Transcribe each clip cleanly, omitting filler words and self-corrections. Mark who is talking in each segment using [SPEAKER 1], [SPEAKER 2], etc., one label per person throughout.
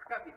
[SPEAKER 1] Kami.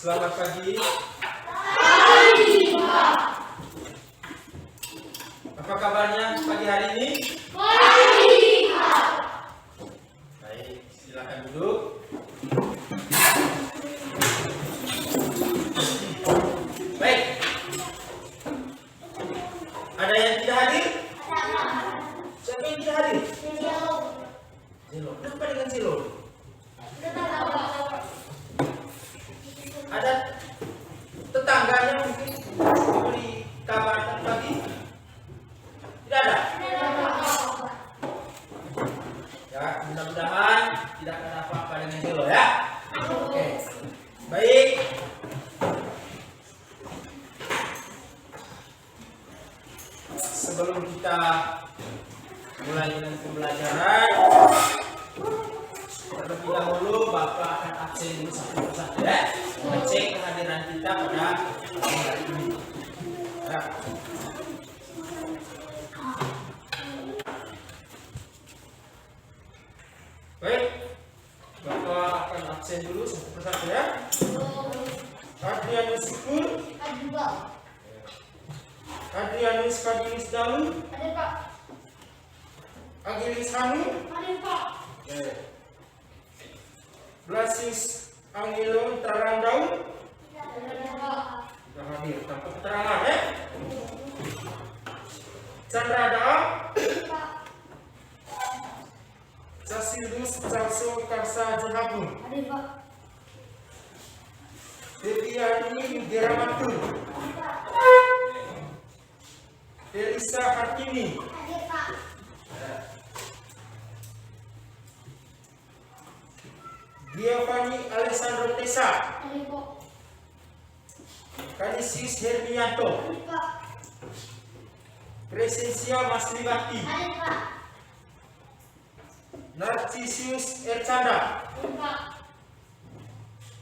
[SPEAKER 1] Selamat pagi. Apa kabarnya pagi hari ini? Baik, silakan duduk. Baik. Ada yang tidak hadir? Siapa yang tidak hadir? Zelo. Kenapa dengan Zelo? Ada tetangganya mungkin diberi kabar pagi? Tidak ada? Ya, mudah-mudahan tidak ada apa-apa dengan Zelo ya. Oke. Baik. Sebelum kita mulai dengan pembelajaran, terlebih dahulu Bapak akan absen dulu satu persatu ya. Mengecek kehadiran kita pada hari ini. Ya. Baik, Bapak akan absen dulu satu persatu ya. Adrianus Syukur, Adrianus Kadilis Dalu, Agilis Hanu, Blasius Angelo Tarandau, sudah hadir tanpa keterangan ya. Chandra Daam, Casilus Calso Karsa Juhabun, Deviani Geramatun, Elisa Hakimi, Giovanni Alessandro Tesa, Kanisius Hermianto, Presensia Mas Libati, Narcisius Ercanda,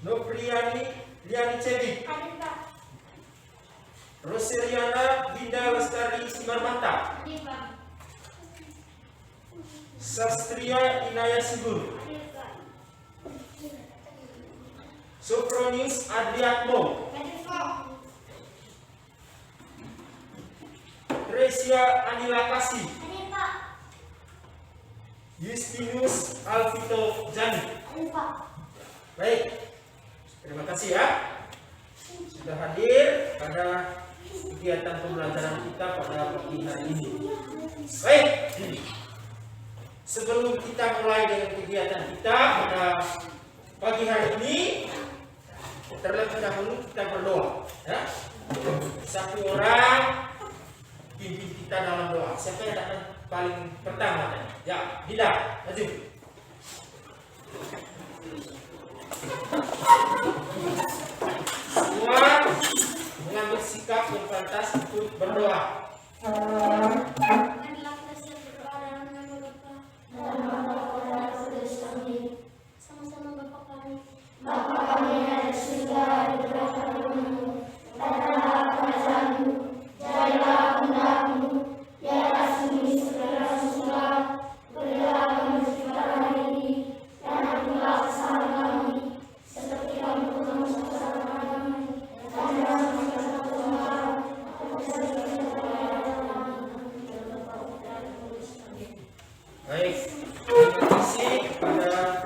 [SPEAKER 1] Nopriani Liani Cebi, Roseliana Dinda Lestari Simarmata, Sastria Inaya Sigur, Sofronius Adriatmo, Tresia Anila Kasih, Justinus Alvito Jani. Baik, terima kasih ya sudah hadir pada kegiatan pembelajaran kita pada pagi hari ini. Baik, sebelum kita mulai dengan kegiatan kita pada pagi hari ini, terlebih dahulu kita berdoa ya. Satu orang pimpin kita dalam doa. Siapa yang akan paling pertama? Ya, Dida, maju. Semua mengambil sikap yang pantas untuk berdoa. Baik, terima kasih kepada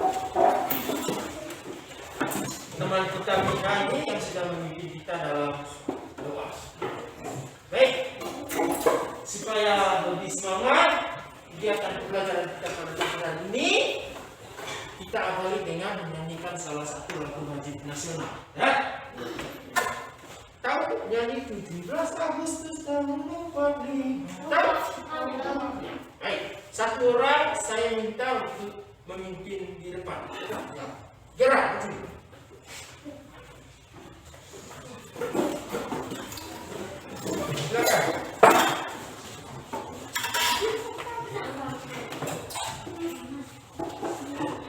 [SPEAKER 1] teman kita Mika ini yang sudah memimpin kita dalam doa. Baik, supaya lebih semangat kegiatan pembelajaran kita pada kesempatan ini, kita awali dengan menyanyikan salah satu lagu wajib nasional. Ya? Tahu nyanyi 17 Agustus tahun 45? Tahu? Baik, satu orang saya minta untuk memimpin di depan. Ya. Gerak, betul. Silakan.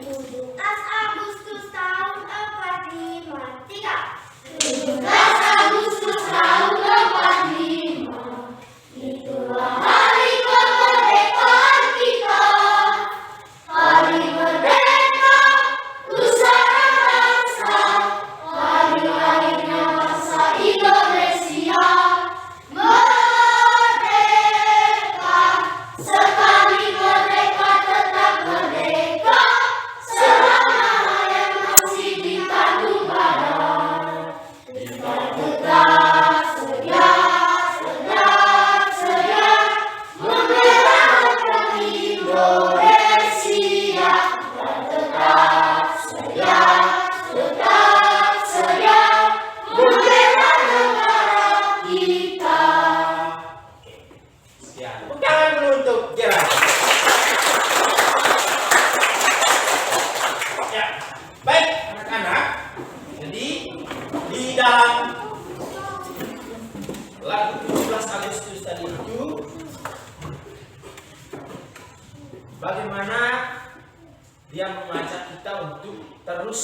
[SPEAKER 2] 17 Agustus tahun 45. 3. 17 Agustus tahun 45. Itulah hari kemerdekaan kita. Hari merdeka Nusantara bangsa. Hari lahirnya bangsa Indonesia. Merdeka, sekali merdeka tetap merdeka. Selama hayat masih di kandung badan. Kita tetap setia, membela rakyat Indonesia. Dan tetap setia, membela negara kita.
[SPEAKER 1] Sekian. Tepuk tangan dulu untuk gerak. Ya, baik anak-anak. Jadi di dalam lagu 17 Agustus tadi itu, bagaimana dia mengajak kita untuk terus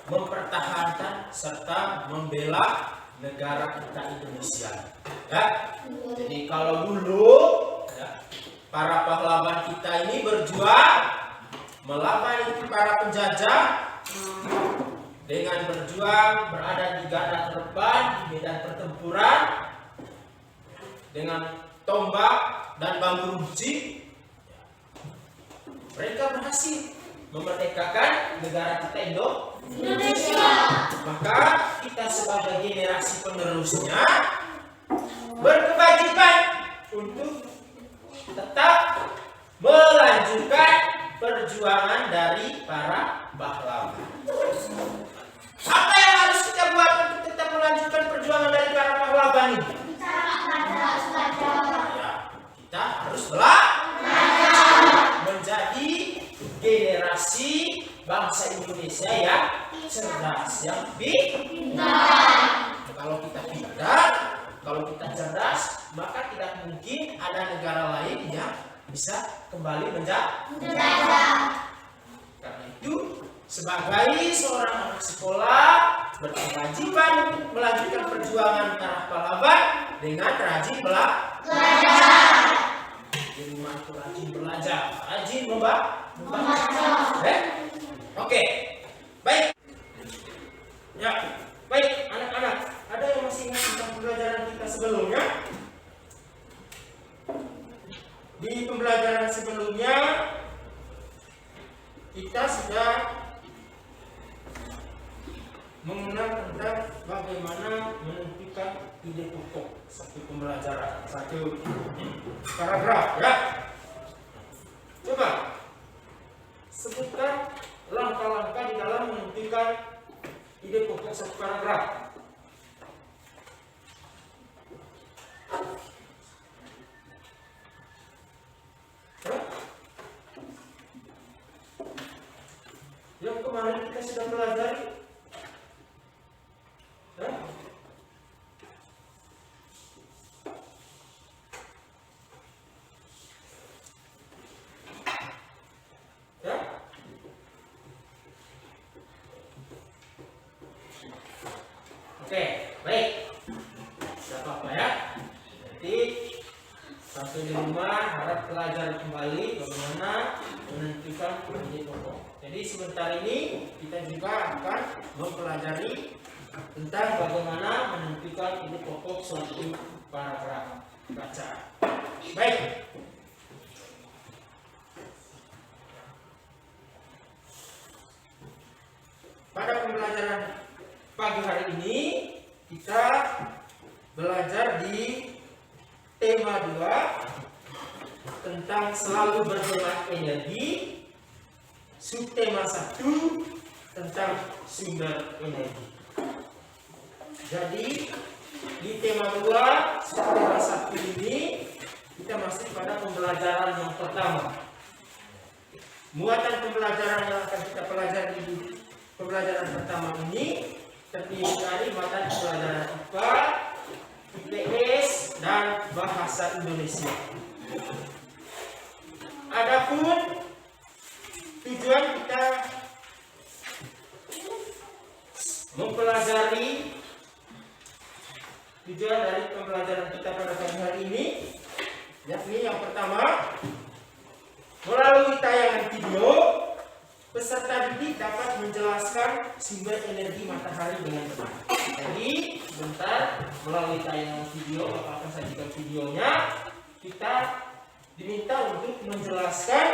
[SPEAKER 1] mempertahankan serta membela negara kita Indonesia. Ya. Jadi kalau dulu ya, para pahlawan kita ini berjuang melawan para penjajah dengan berjuang berada di garda terdepan di medan pertempuran dengan tombak dan bambu runcing. Mereka berhasil memerdekakan negara kita Indonesia. Maka kita sebagai generasi penerusnya berkewajiban untuk tetap melanjutkan perjuangan dari para pahlawan. Apa yang harus kita buat untuk tetap melanjutkan perjuangan dari para pahlawan ini? Ya, kita harus menjadi generasi bangsa Indonesia yang cerdas, yang pintar. Kalau kita pintar, kalau kita cerdas, maka tidak mungkin ada negara lain yang bisa kembali menjajah. Karena itu, sebagai seorang anak sekolah berkewajiban untuk melanjutkan perjuangan para pahlawan dengan rajin belajar. Di rumah itu rajin belajar, rajin membaca. Oke, baik. Ya, baik anak-anak. Ada yang masih ingat tentang pembelajaran kita sebelumnya? Di pembelajaran sebelumnya kita sudah mengenal tentang bagaimana menentukan ide pokok satu pembelajaran, satu paragraf, ya. Coba sebutkan langkah-langkah di dalam menentukan ide pokok satu paragraf. Yang kemarin kita sudah pelajari. Oke, baik. Tidak apa-apa ya. Jadi sampai di rumah harap pelajari kembali bagaimana menentukan ide pokok. Jadi sebentar ini kita juga akan mempelajari tentang bagaimana menentukan ide pokok suatu paragraf baca. Baik. pembelajaran pagi hari ini kita belajar di tema 2 tentang selalu berhemat energi, subtema 1 tentang sumber energi. Jadi di tema 2 subtema 1 ini kita masih pada pembelajaran yang pertama. Muatan pembelajaran yang akan kita pelajari di pembelajaran pertama ini terdiri dari muatan pembelajaran IPA, IPS, dan bahasa Indonesia. Adapun tujuan kita mempelajari dari pembelajaran kita pada pagi hari ini, yakni yang pertama, melalui tayangan video, peserta didik dapat menjelaskan sumber energi matahari dengan benar. Jadi, sebentar melalui tayangan video, akan sajikan videonya, kita diminta untuk menjelaskan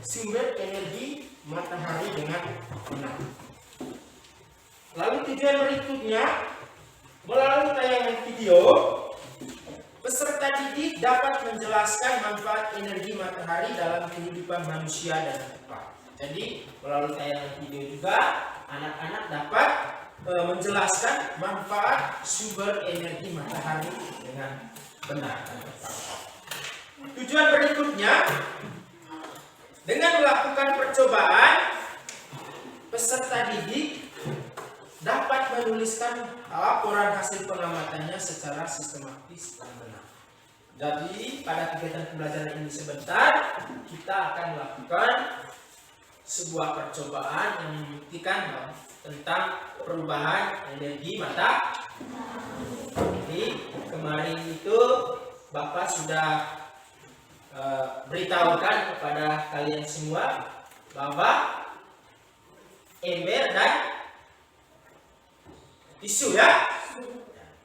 [SPEAKER 1] sumber energi matahari dengan benar. Lalu tujuan berikutnya, melalui tayangan video, peserta didik dapat menjelaskan manfaat energi matahari dalam kehidupan manusia dan tempat. Jadi, melalui tayangan video juga, anak-anak dapat menjelaskan manfaat sumber energi matahari dengan benar dan tepat. Tujuan berikutnya, dengan melakukan percobaan, peserta didik dapat menuliskan laporan hasil pengamatannya secara sistematis dan benar. Jadi pada kegiatan pembelajaran ini sebentar kita akan melakukan sebuah percobaan yang membuktikan tentang perubahan energi matahari. Jadi kemarin itu Bapak sudah beritahukan kepada kalian semua bahwa ember dan tisu ya?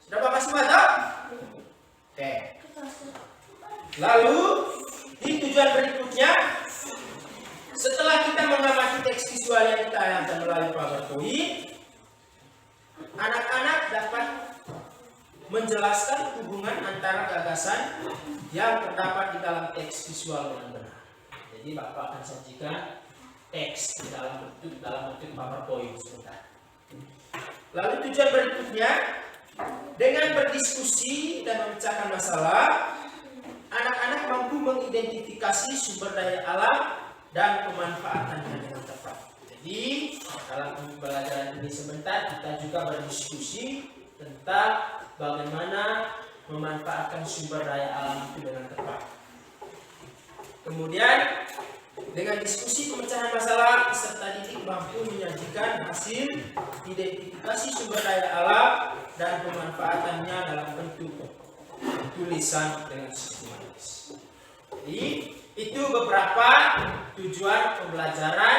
[SPEAKER 1] Sudah Bapak semua tahu? Oke. Lalu di tujuan berikutnya, setelah kita mengamati teks visual yang ditayangkan melalui PowerPoint, anak-anak dapat menjelaskan hubungan antara gagasan yang terdapat di dalam teks visual dengan benar. Jadi Bapak akan sajikan teks di dalam bentuk PowerPoint sebentar. Lalu tujuan berikutnya, dengan berdiskusi dan memecahkan masalah, anak-anak mampu mengidentifikasi sumber daya alam dan pemanfaatannya dengan tepat. Jadi dalam pembelajaran ini sebentar kita juga berdiskusi tentang bagaimana memanfaatkan sumber daya alam itu dengan tepat. Kemudian dengan diskusi pemecahan masalah, peserta didik mampu menyajikan hasil identifikasi sumber daya alam dan pemanfaatannya dalam bentuk tulisan dengan sistematis. Jadi itu beberapa tujuan pembelajaran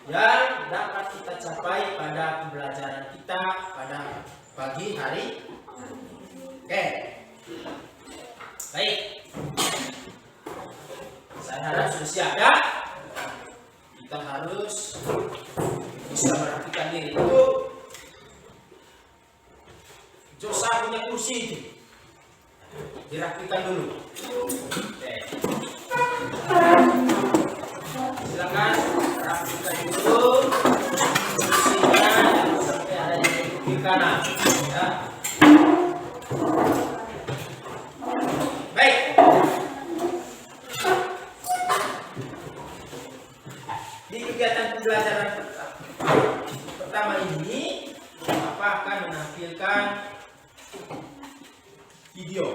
[SPEAKER 1] yang dapat kita capai pada pembelajaran kita pada pagi hari. Oke, baik. Saya harap sudah siap ya. Kita harus bisa merapikan diri itu. Josa punya kursi itu dirapikan dulu. Oke. Silakan rapikan dulu kursinya sampai ada di kiri kanan. Ya. Baik. Di kegiatan pembelajaran pertama ini, Bapak akan menampilkan video.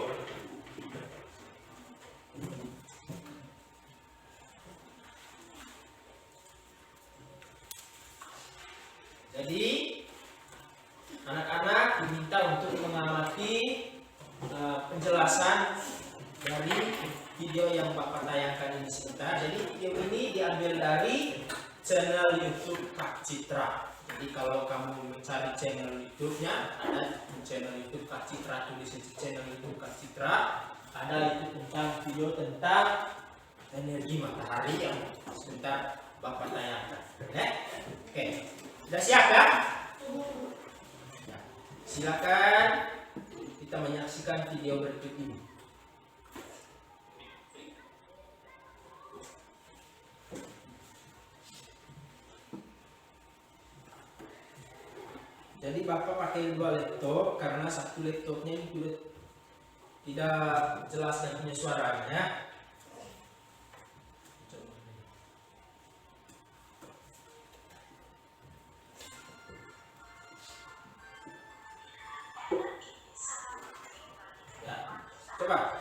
[SPEAKER 1] Jadi, anak-anak diminta untuk mengamati penjelasan dari video yang Bapak tayangkan ini sebentar. Jadi video ini diambil dari channel YouTube Kak Citra. Jadi kalau kamu mencari channel YouTube-nya, ada channel YouTube Kak Citra, tulis di channel YouTube Kak Citra, ada itu tentang video tentang energi matahari yang sebentar Bapak tayangkan. Oke, sudah siap ya? Ya, silakan kita menyaksikan video berikut ini. Jadi Bapak pakai 2 laptop karena satu laptopnya ini tidak jelas dan punya suaranya. Ya, coba.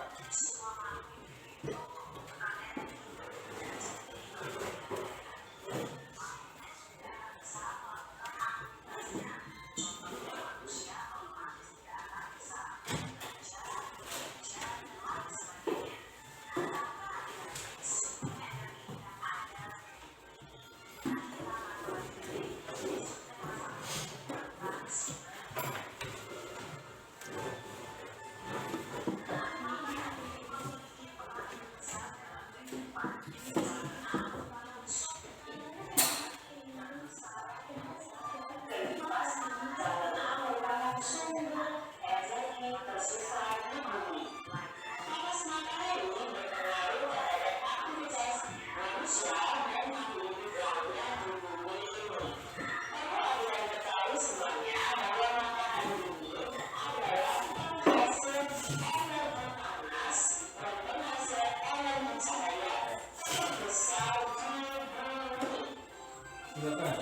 [SPEAKER 1] Silakan.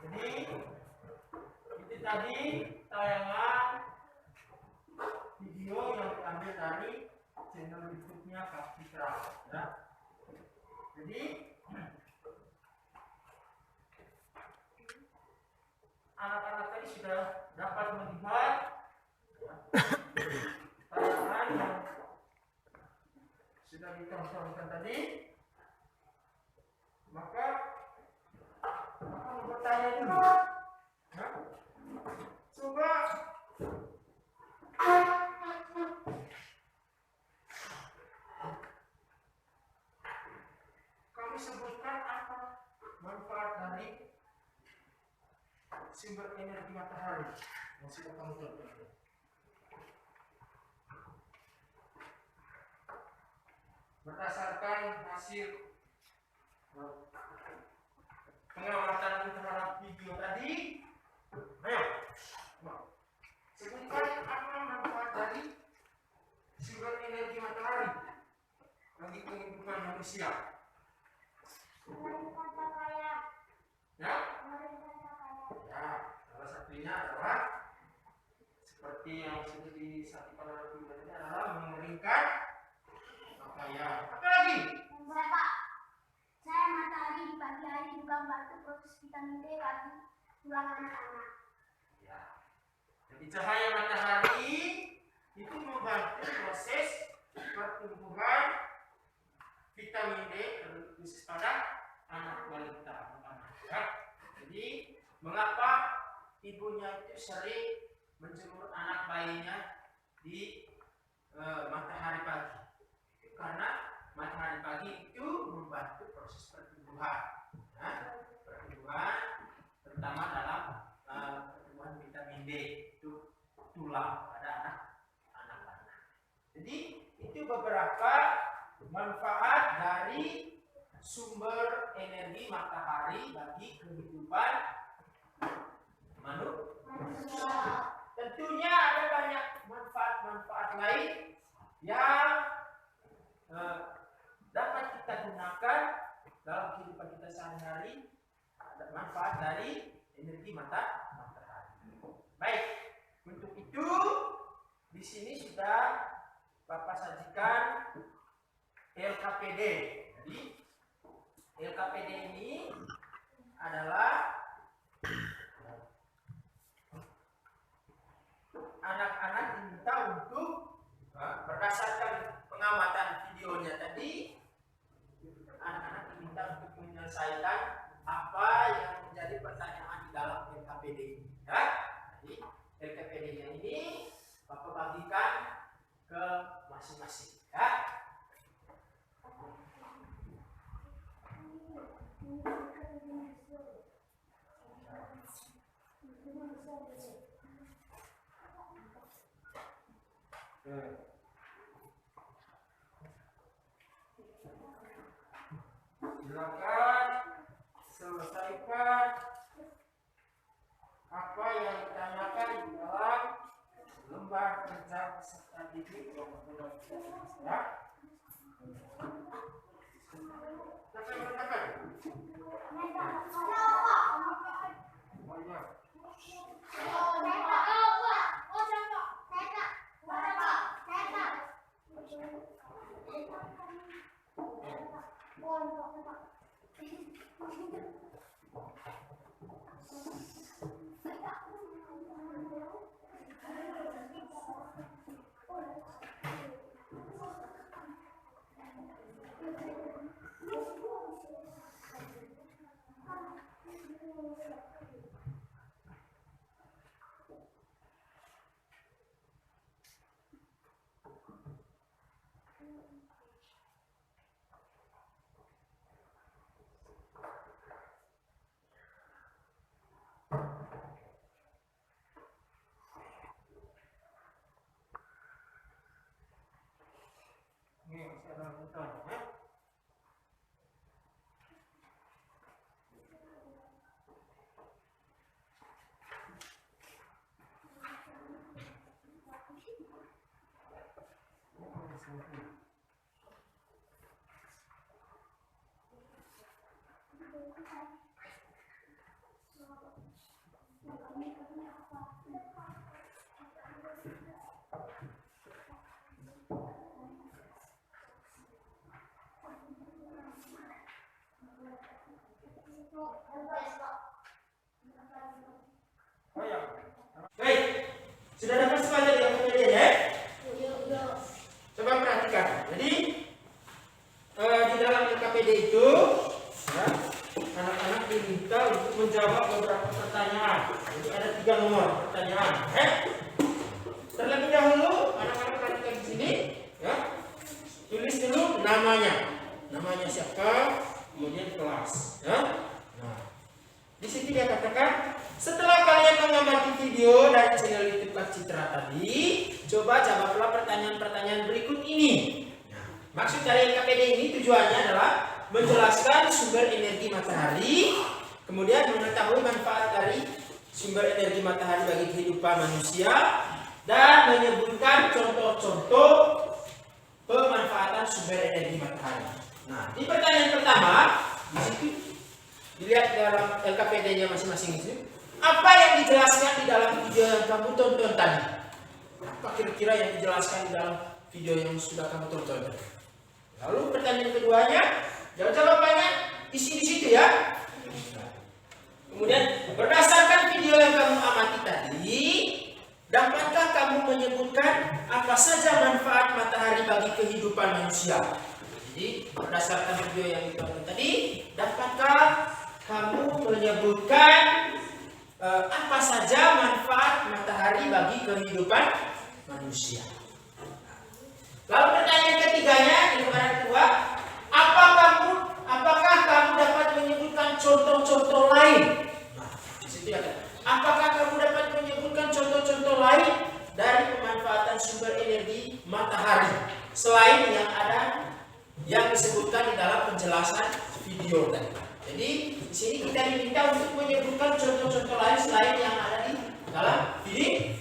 [SPEAKER 1] Jadi itu tadi tayangan video yang diambil dari channel YouTube-nya Kak Fitra, ya. Jadi anak-anak tadi sudah dapat melihat tayangan yang sudah ditontonkan tadi. Maka bertanya dulu, coba kamu sebutkan apa manfaat dari sumber energi matahari yang sudah kamu tonton. Berdasarkan hasil pengamatan terhadap video tadi, ayo sebutkan apa manfaat dari sumber energi matahari bagi kehidupan manusia. Ya, salah satunya adalah seperti yang sudah disampaikan oleh video tadi adalah mengeringkan pakaian. Apa lagi?
[SPEAKER 2] Bapak, saya matahari di pagi hari juga membantu proses vitamin D bagi tulang anak-anak.
[SPEAKER 1] Ya. Jadi cahaya matahari itu membantu proses pertumbuhan vitamin D khusus pada anak balita. Ya. Jadi mengapa ibunya itu sering menjemur anak bayinya di matahari pagi. Karena matahari pagi itu membantu proses pertumbuhan. Pertumbuhan terutama dalam pertumbuhan vitamin D itu tulang pada anak-anak. Jadi itu beberapa manfaat dari sumber energi matahari bagi kehidupan manusia. Tentunya ada banyak manfaat-manfaat lain yang dapat kita gunakan dalam kehidupan kita sehari-hari. Ada manfaat dari energi matahari. Baik, untuk itu di sini sudah Bapak sajikan LKPD. Jadi LKPD ini adalah anak-anak diminta untuk berdasarkan pengamatan videonya tadi, anak-anak diminta untuk menyelesaikan apa yang menjadi pertanyaan di dalam LKPD ini. Ya, jadi LKPD-nya ini Bapak bagikan ke masing-masing. Ya. Silakan selesaikan apa yang ditanyakan di dalam lembar kerja peserta didik yang sudah ya. Ini masih ada lanjutan ya. Baik, sudah dapat semuanya yang kemudian ya? Coba perhatikan. Jadi di dalam LKPD itu ya, anak-anak diminta untuk menjawab beberapa pertanyaan. Jadi ada 3 nomor pertanyaan. Terlebih dahulu anak-anak perhatikan di sini ya. Tulis dulu namanya siapa, kemudian kelas ya. Nah, di sini dia katakan, setelah kalian mengamati video dari channel YouTube Kak Citra tadi, coba jawablah pertanyaan-pertanyaan berikut ini. Nah, maksud dari LKPD ini tujuannya adalah menjelaskan sumber energi matahari, kemudian mengetahui manfaat dari sumber energi matahari bagi kehidupan manusia, dan menyebutkan contoh-contoh pemanfaatan sumber energi matahari. Nah, di pertanyaan pertama, di situ dilihat dalam LKPD-nya masing-masing itu, apa yang dijelaskan di dalam video yang kamu tonton tadi? Apa kira-kira yang dijelaskan di dalam video yang sudah kamu tonton? Lalu pertanyaan keduanya, jawabannya isi di situ ya. Kemudian berdasarkan video yang kamu amati tadi, dapatkah kamu menyebutkan apa saja manfaat matahari bagi kehidupan manusia? Jadi berdasarkan video yang ditonton tadi, dapatkah kamu menyebutkan apa saja manfaat matahari bagi kehidupan manusia. Lalu pertanyaan ketiganya di lembaran kedua, apakah kamu dapat menyebutkan contoh-contoh lain? Nah, di situ ya, apakah kamu dapat menyebutkan contoh-contoh lain dari pemanfaatan sumber energi matahari selain yang ada yang disebutkan di dalam penjelasan video tadi? Jadi di sini kita diminta untuk menyebutkan contoh-contoh lain selain yang ada di dalam video.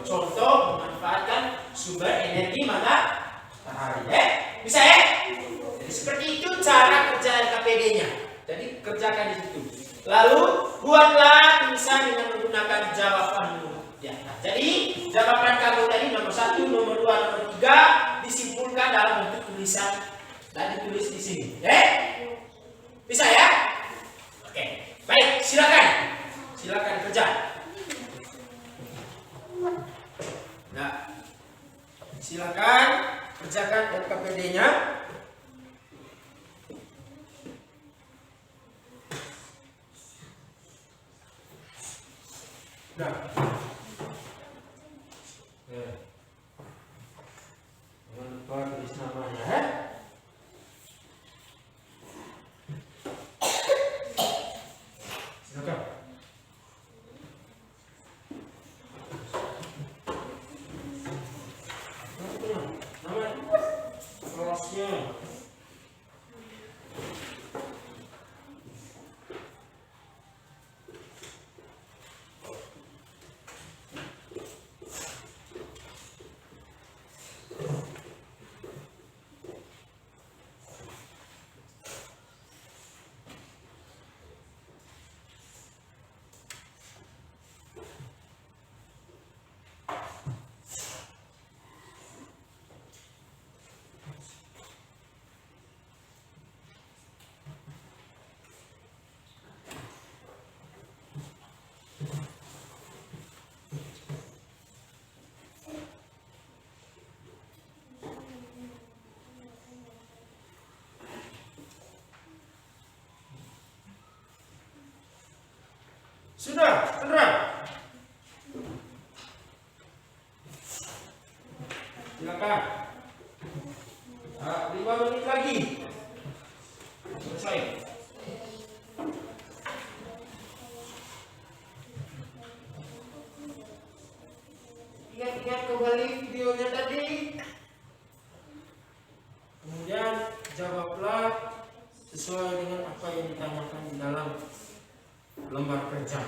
[SPEAKER 1] Contoh memanfaatkan sumber energi matahari. Bisa ya? Jadi seperti itu cara kerja LKPD-nya. Jadi kerjakan di situ. Lalu buatlah tulisan dengan menggunakan jawabanmu. Ya. Nah, jadi jawaban kamu tadi nomor 1, nomor 2, nomor 3 disimpulkan dalam bentuk tulisan dan ditulis di sini. Bisa ya? Oke. Baik, silakan. Silakan kerja. Nah, silakan kerjakan LKPD-nya. Nah, jangan lupa tulis namanya, ya. Silakan. Nama kelasnya. Sudah, terang. Silakan. 5 menit lagi. Selesai. Ingat-ingat kembali videonya tadi. Kemudian jawablah sesuai dengan apa yang ditanyakan di dalam lembar kerja.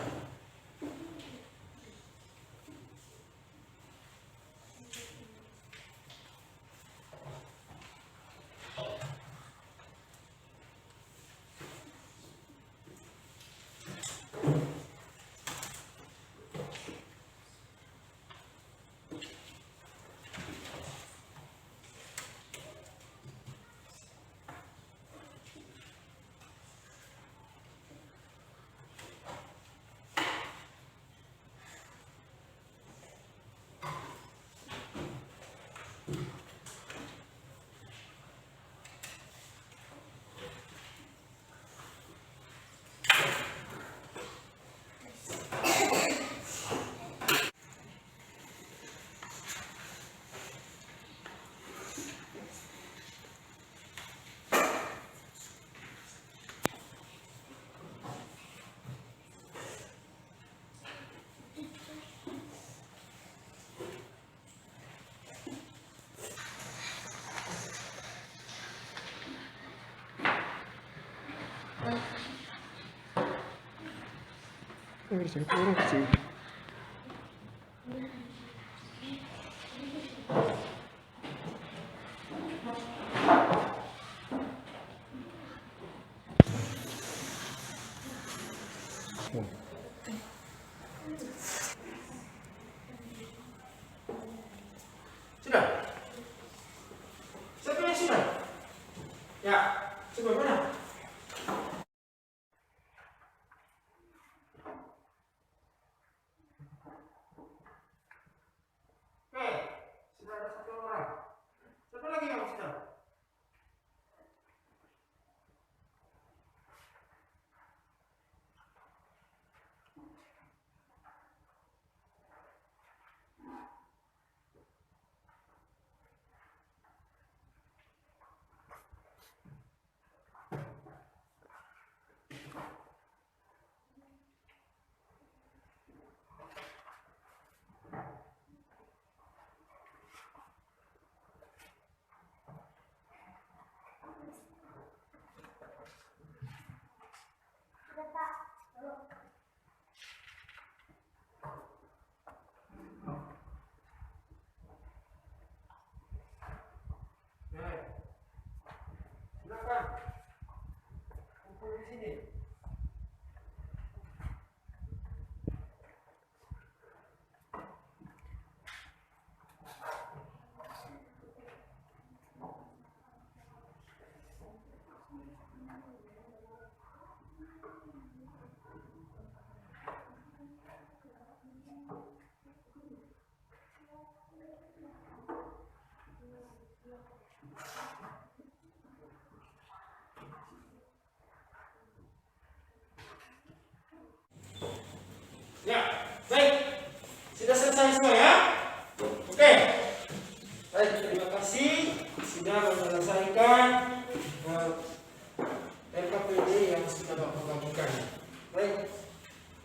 [SPEAKER 3] Harusnya kurang sih.
[SPEAKER 1] Sudah? Siapa yang sudah? Ya, coba mana? Oke, sudah ada 1 orang. Siapa lagi yang sudah? Ya, baik. Sudah selesai semua ya? Oke. Baik, terima kasih sudah menyelesaikan LKPD yang sudah Bapak bagikan. Baik.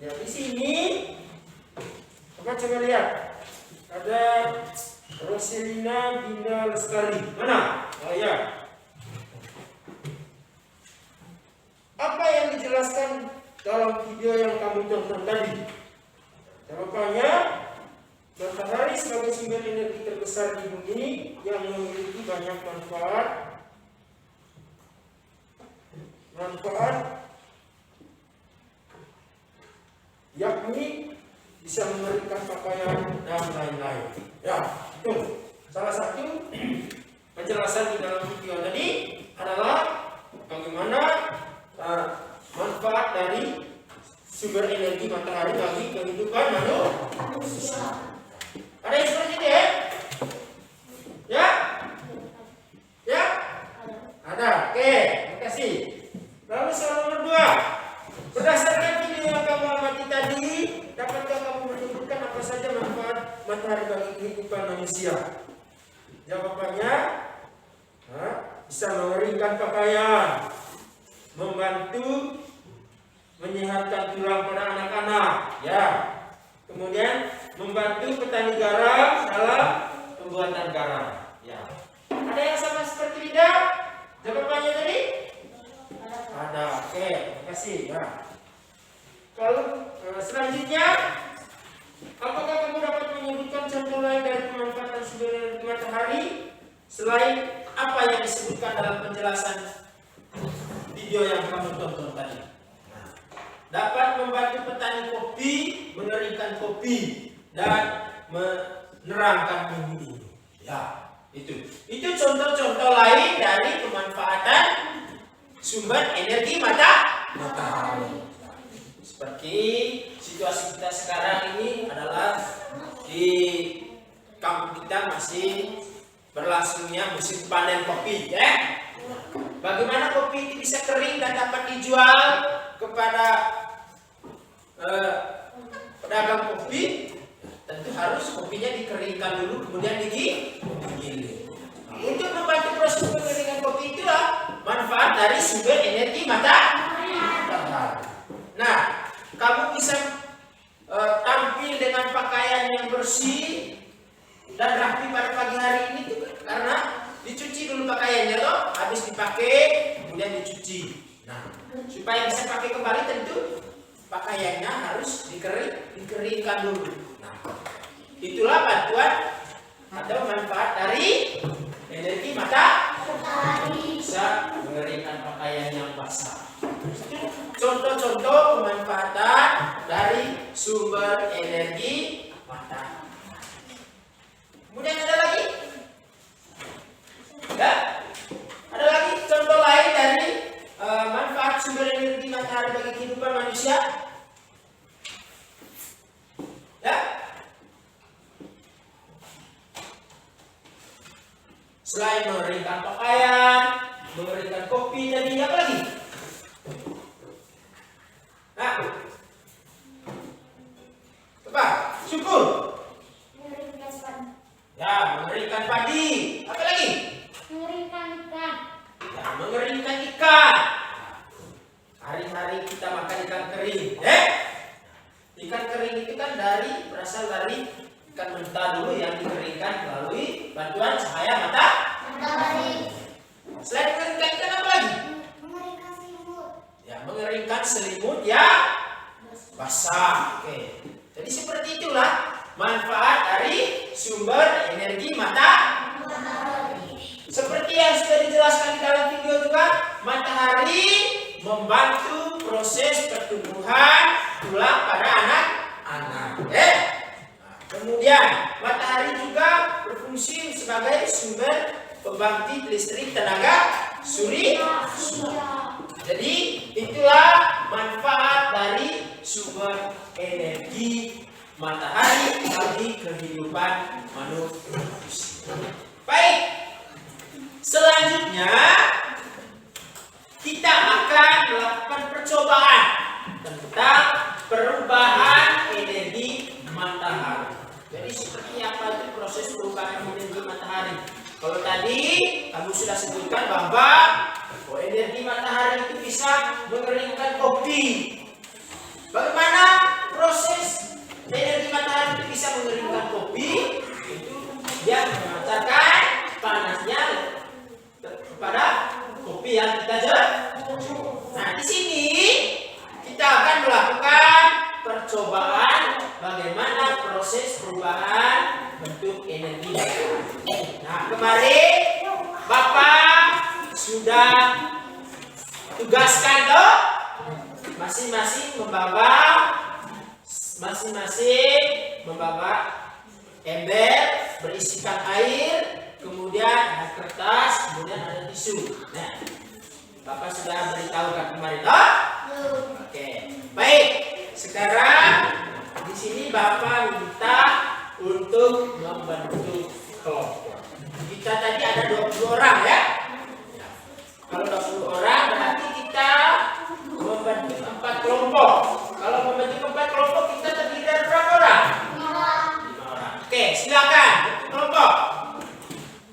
[SPEAKER 1] Ya, di sini Bapak coba lihat. Ada Roselina Binda Lestari. Mana? Oh ya. Apa yang dijelaskan dalam video yang kamu tonton tadi? Jawabannya, matahari sebagai sumber energi terbesar di bumi yang memiliki banyak manfaat, yakni bisa memberikan pakaian dan lain-lain. Ya, itu salah satu penjelasan di dalam video tadi adalah bagaimana manfaat dari sumber energi matahari bagi kehidupan manusia. Ada yang seperti itu ya? Ya? Ya? Ada. Oke, terima kasih. Lalu soal nomor 2. Berdasarkan video yang kamu amati tadi, dapatkah kamu menyebutkan apa saja manfaat matahari bagi kehidupan manusia? Jawabannya, bisa mengeringkan pakaian, membantu menyehatkan tulang pada anak-anak, ya. Kemudian membantu petani garam dalam pembuatan garam, ya. Ada yang sama seperti tidak? Jawabannya tadi? Ada. Oke, terima kasih. Ya. Kalau selanjutnya, apakah kamu dapat menyebutkan contoh lain dari pemanfaatan sumber energi matahari selain apa yang disebutkan dalam penjelasan video yang kamu tonton tadi? Dapat membantu petani kopi mengeringkan kopi dan menerangkan bumi ini. Ya, itu contoh-contoh lain dari pemanfaatan sumber energi matahari. Seperti situasi kita sekarang ini adalah di kampung kita masih berlangsungnya musim panen kopi, ya. Bagaimana kopi itu bisa kering dan dapat dijual kepada pedagang kopi? Tentu harus kopinya dikeringkan dulu, kemudian digiling. Untuk membantu proses pengeringan kopi itulah manfaat dari sumber energi matahari. Nah, kamu bisa tampil dengan pakaian yang bersih dan rapi pada pagi hari ini tuh karena dicuci dulu pakaiannya loh, habis dipakai kemudian dicuci. Nah, supaya bisa pakai kembali tentu pakaiannya harus dikeringkan dulu. Nah, itulah bantuan atau manfaat dari energi matahari, bisa mengeringkan pakaian yang basah. Contoh-contoh pemanfaatan dari sumber energi matahari. Kemudian ada lagi? Ya? Ada lagi contoh lain dari manfaat sumber energi matahari bagi kehidupan manusia? Ya? Selain mengeringkan pakaian, mengeringkan kopi, tadi apa lagi? Nah, apa? Syukur. Ya, mengeringkan padi. Apa lagi?
[SPEAKER 2] Mengeringkan ikan.
[SPEAKER 1] Ya, mengeringkan ikan. Hari-hari kita makan ikan kering, Ikan kering itu kan berasal dari ikan mentah dulu yang dikeringkan melalui bantuan cahaya matahari. Selain mengeringkan ikan apa lagi?
[SPEAKER 2] Mengeringkan selimut.
[SPEAKER 1] Ya, mengeringkan selimut ya basah. Oke. Jadi seperti itulah manfaat dari sumber energi matahari. Seperti yang sudah dijelaskan di dalam video juga, matahari membantu proses pertumbuhan tulang pada anak-anak. Kemudian matahari juga berfungsi sebagai sumber pembangkit listrik tenaga surya. Jadi itulah manfaat dari sumber energi matahari bagi kehidupan manusia. Baik, Selanjutnya kita akan melakukan percobaan tentang perubahan energi matahari. Jadi seperti apa itu proses perubahan energi matahari? Kalau tadi kamu sudah sebutkan bahwa energi matahari itu bisa mengeringkan kopi. Bagaimana proses energi matahari itu bisa mengeringkan kopi? Itu dia memancarkan panasnya kepada kopi yang kita jual. Nah, di sini kita akan melakukan percobaan bagaimana proses perubahan bentuk energi. Nah, kemarin Bapak sudah tugaskan toh masing-masing membawa ember berisikan air, kemudian ada kertas, kemudian ada tisu. Nah, Bapak sudah beritahukan kemarin toh? Oke. Baik. Sekarang di sini Bapak minta untuk membentuk kelompok. Kita tadi ada 20 orang ya. Kalau 20 orang berarti kita membentuk 4 kelompok. Kalau membentuk 4 kelompok kita terdiri dari berapa orang? 5 orang. Oke, silakan bentuk kelompok.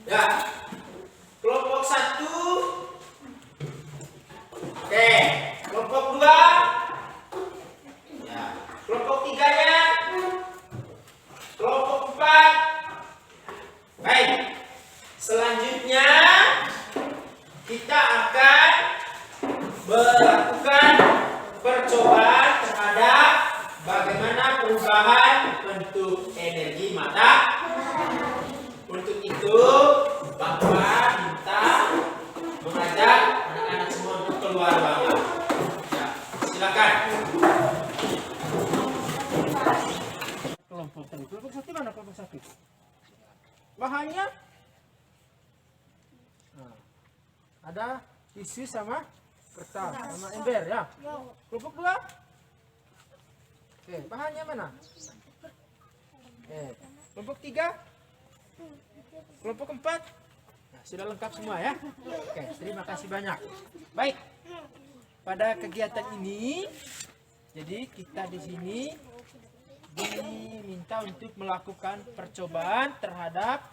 [SPEAKER 1] Ya. Kelompok 1. Oke, kelompok 2. Ya. Kelompok 3-nya. Kelompok 4. Baik. Selanjutnya kita akan melakukan percobaan terhadap bagaimana perubahan bentuk energi matahari. Untuk itu Bapak minta mengajak anak-anak semua untuk keluar Bapak. Ya, silakan. Kelompok 1 mana kelompok 1? Bahannya ada tisu sama kertas sama ember ya. Kelompok 2. Oke, bahannya mana? Oke, kelompok 3. Kelompok 4. Nah, sudah lengkap semua ya. Oke, terima kasih banyak. Baik. Pada kegiatan ini jadi kita di sini diminta untuk melakukan percobaan terhadap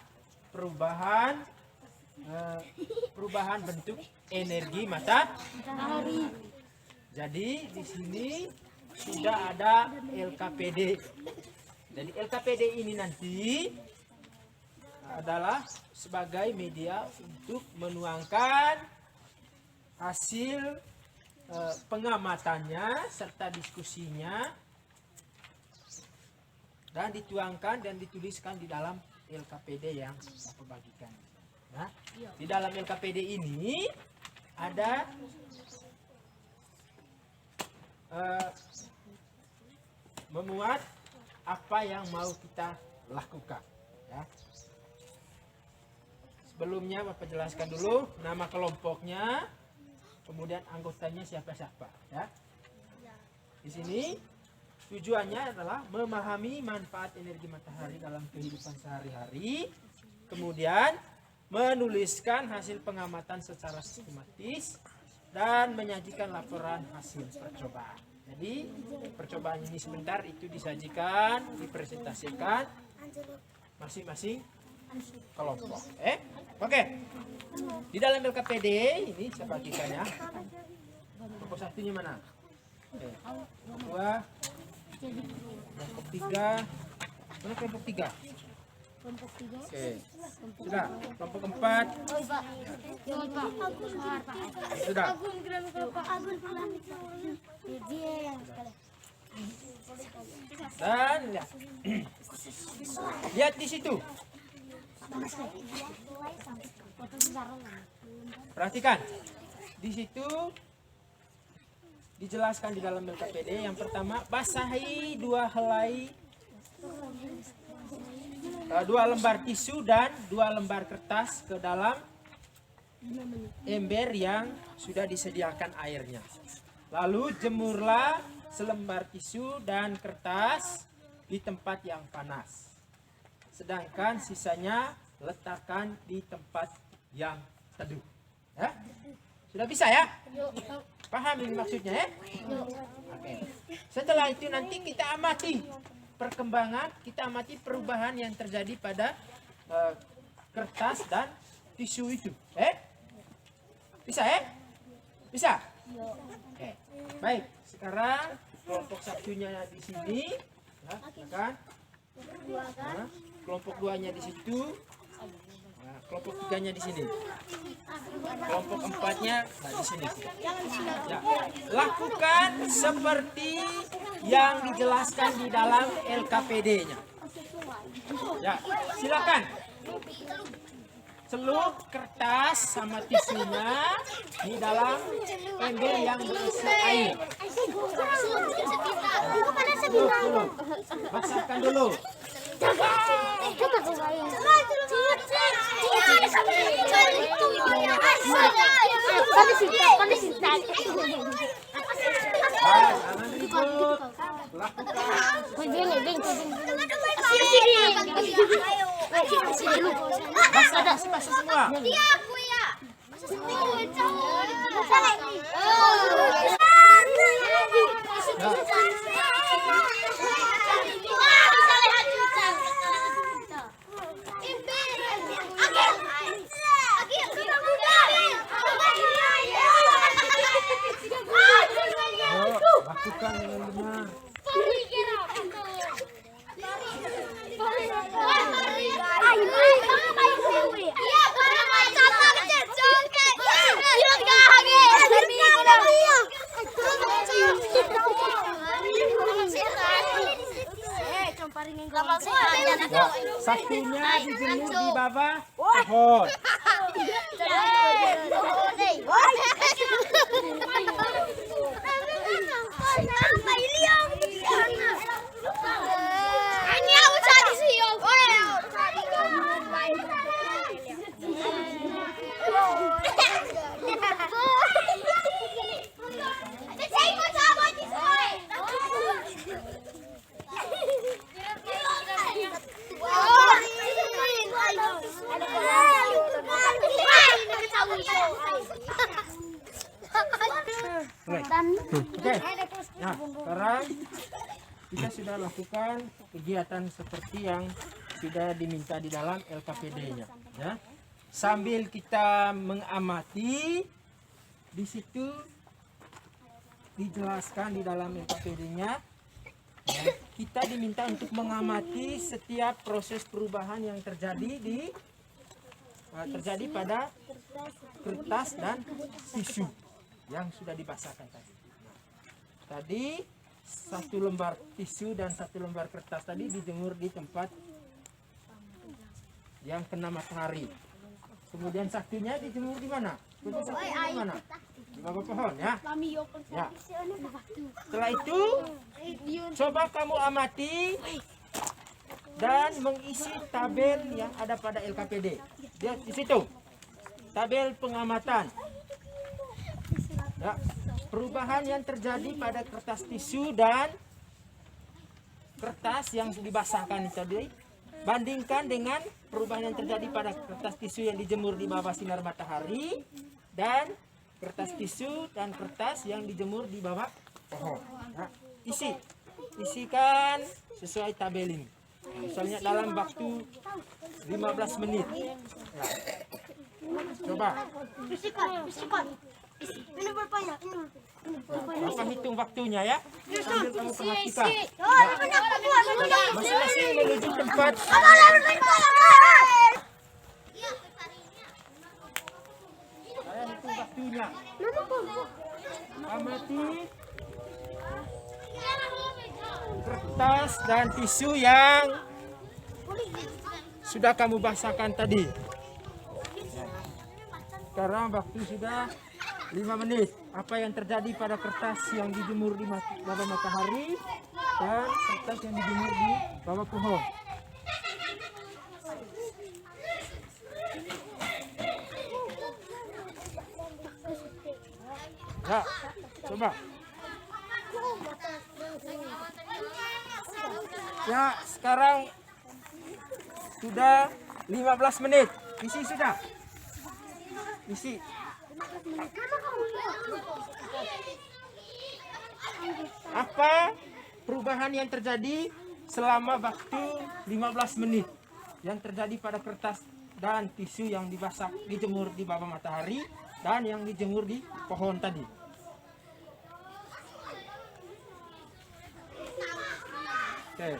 [SPEAKER 1] perubahan bentuk energi matahari. Jadi di sini sudah ada LKPD. Jadi LKPD ini nanti adalah sebagai media untuk menuangkan hasil pengamatannya serta diskusinya dan dituangkan dan dituliskan di dalam LKPD yang saya bagikan. Nah, di dalam LKPD ini ada memuat apa yang mau kita lakukan. Ya. Sebelumnya Bapak jelaskan dulu nama kelompoknya, kemudian anggotanya siapa-siapa. Ya. Di sini tujuannya adalah memahami manfaat energi matahari dalam kehidupan sehari-hari, kemudian menuliskan hasil pengamatan secara sistematis dan menyajikan laporan hasil percobaan. Jadi percobaan ini sebentar itu disajikan, dipresentasikan masing-masing kelompok. Oke. Di dalam LKPD ini saya bagikannya. Kelompok 1-nya mana? Oke. Kelompok 2, kelompok 3. Mana kelompok 3?
[SPEAKER 2] Kelompok 3.
[SPEAKER 1] Oke. Sudah. Kelompok 4. Sudah. Dan lihat di situ. Perhatikan. Di situ dijelaskan di dalam LKPD yang pertama, basahi 2 lembar tisu dan 2 lembar kertas ke dalam ember yang sudah disediakan airnya. Lalu jemurlah selembar tisu dan kertas di tempat yang panas. Sedangkan sisanya letakkan di tempat yang teduh. Ya? Sudah bisa ya? Paham ini maksudnya ya? Oke. Setelah itu nanti kita amati perkembangan, kita amati perubahan yang terjadi pada kertas dan tisu itu. Bisa ya? Bisa? Oke. Baik, sekarang kelompok satunya di sini, ya, kan? Nah, kelompok duanya di situ, nah, kelompok tiganya di sini, kelompok empatnya di sini. Ya. Lakukan seperti yang dijelaskan di dalam LKPD-nya. Ya, silakan. Celup kertas sama tisunya di dalam ember yang berisi air. Dulu. Basahkan dulu. Jangan ribut. Basah semua. Lakukan dengan benar. Satunya dijemur di bawah pohon. Oke. Nah, sekarang kita sudah lakukan kegiatan seperti yang sudah diminta di dalam LKPD-nya, ya. Sambil kita mengamati, di situ dijelaskan di dalam LKPD-nya, ya, kita diminta untuk mengamati setiap proses perubahan yang terjadi pada kertas dan tisu yang sudah dibasahkan tadi. Tadi satu lembar tisu dan satu lembar kertas tadi dijemur di tempat yang kena matahari. Kemudian satunya dijemur di mana? Di mana? Di bawah pohon, ya. Ya. Setelah itu, coba kamu amati dan mengisi tabel yang ada pada LKPD. Lihat di situ, tabel pengamatan. Ya, perubahan yang terjadi pada kertas tisu dan kertas yang dibasahkan tadi, bandingkan dengan perubahan yang terjadi pada kertas tisu yang dijemur di bawah sinar matahari dan kertas tisu dan kertas yang dijemur di bawah pohon. Ya, isikan sesuai tabel ini. Misalnya dalam waktu 15 menit. Ya. Coba. Bapak hitung waktunya ya. Sambil kamu perhatikan. Masing-masing menuju tempat. Saya hitung waktunya. Amati kertas dan tisu yang sudah kamu basahkan tadi. Sekarang waktu sudah 5 menit. Apa yang terjadi pada kertas yang dijemur di bawah matahari dan kertas yang dijemur di bawah pohon? Ya, coba. Ya, sekarang sudah 15 menit. Isi sudah.
[SPEAKER 3] Isi. Apa perubahan yang terjadi selama waktu 15 menit yang terjadi pada kertas dan tisu yang dijemur di bawah matahari dan yang dijemur di pohon tadi? Oke.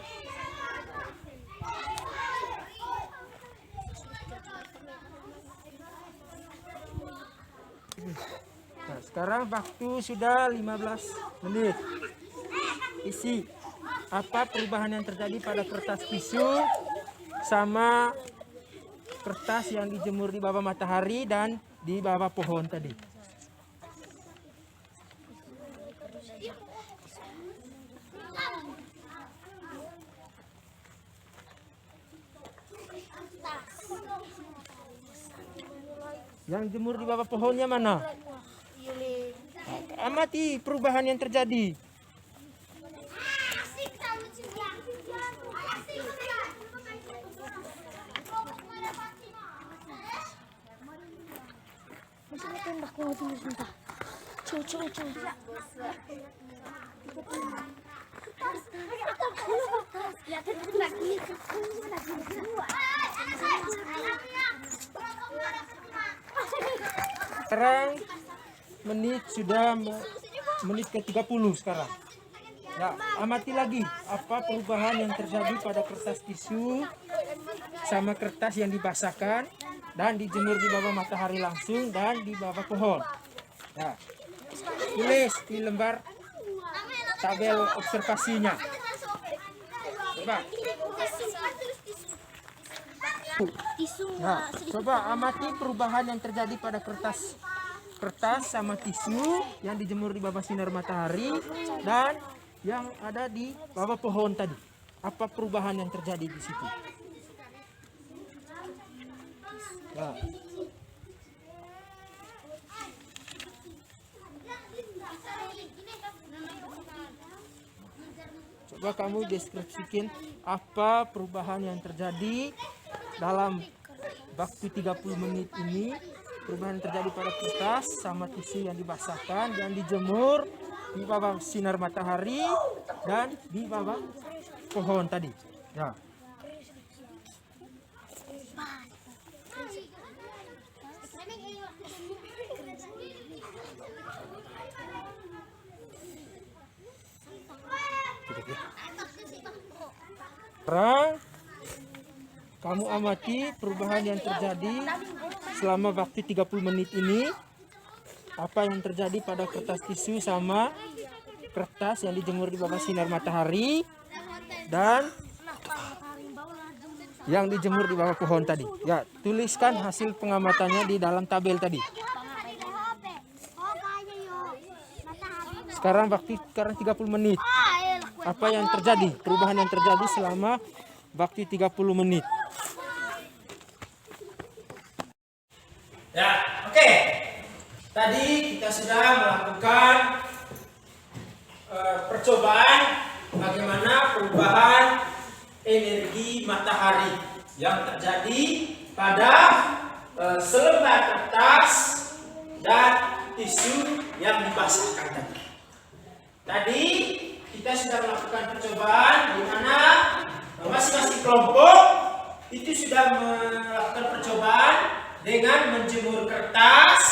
[SPEAKER 3] Nah, sekarang waktu sudah 15 menit. Isi. Apa perubahan yang terjadi pada kertas tisu sama kertas yang dijemur di bawah matahari dan di bawah pohon tadi? Yang jemur di bawah pohonnya mana? Amati perubahan yang terjadi. Sekarang menit ke-30 sekarang. Ya, amati lagi apa perubahan yang terjadi pada kertas tisu sama kertas yang dibasahkan dan dijemur di bawah matahari langsung dan di bawah pohon. Ya, tulis di lembar tabel observasinya. Coba. Nah, coba amati perubahan yang terjadi pada kertas sama tisu yang dijemur di bawah sinar matahari dan yang ada di bawah pohon tadi. Apa perubahan yang terjadi di situ? Nah. Coba kamu deskripsikan apa perubahan yang terjadi dalam waktu 30 menit ini, perubahan yang terjadi pada kertas sama tisu yang dibasahkan dan dijemur di bawah sinar matahari dan di bawah pohon tadi. Ya. Sekarang kamu amati perubahan yang terjadi selama waktu 30 menit ini. Apa yang terjadi pada kertas tisu sama kertas yang dijemur di bawah sinar matahari dan yang dijemur di bawah pohon tadi. Ya, tuliskan hasil pengamatannya di dalam tabel tadi. Sekarang 30 menit. Apa yang terjadi? Perubahan yang terjadi selama waktu 30 menit.
[SPEAKER 1] Ya, oke. Tadi kita sudah melakukan percobaan bagaimana perubahan energi matahari yang terjadi pada selembar kertas dan tisu yang dibasahkan tadi. Tadi kita sudah melakukan percobaan di mana masing-masing kelompok itu sudah melakukan percobaan dengan menjemur kertas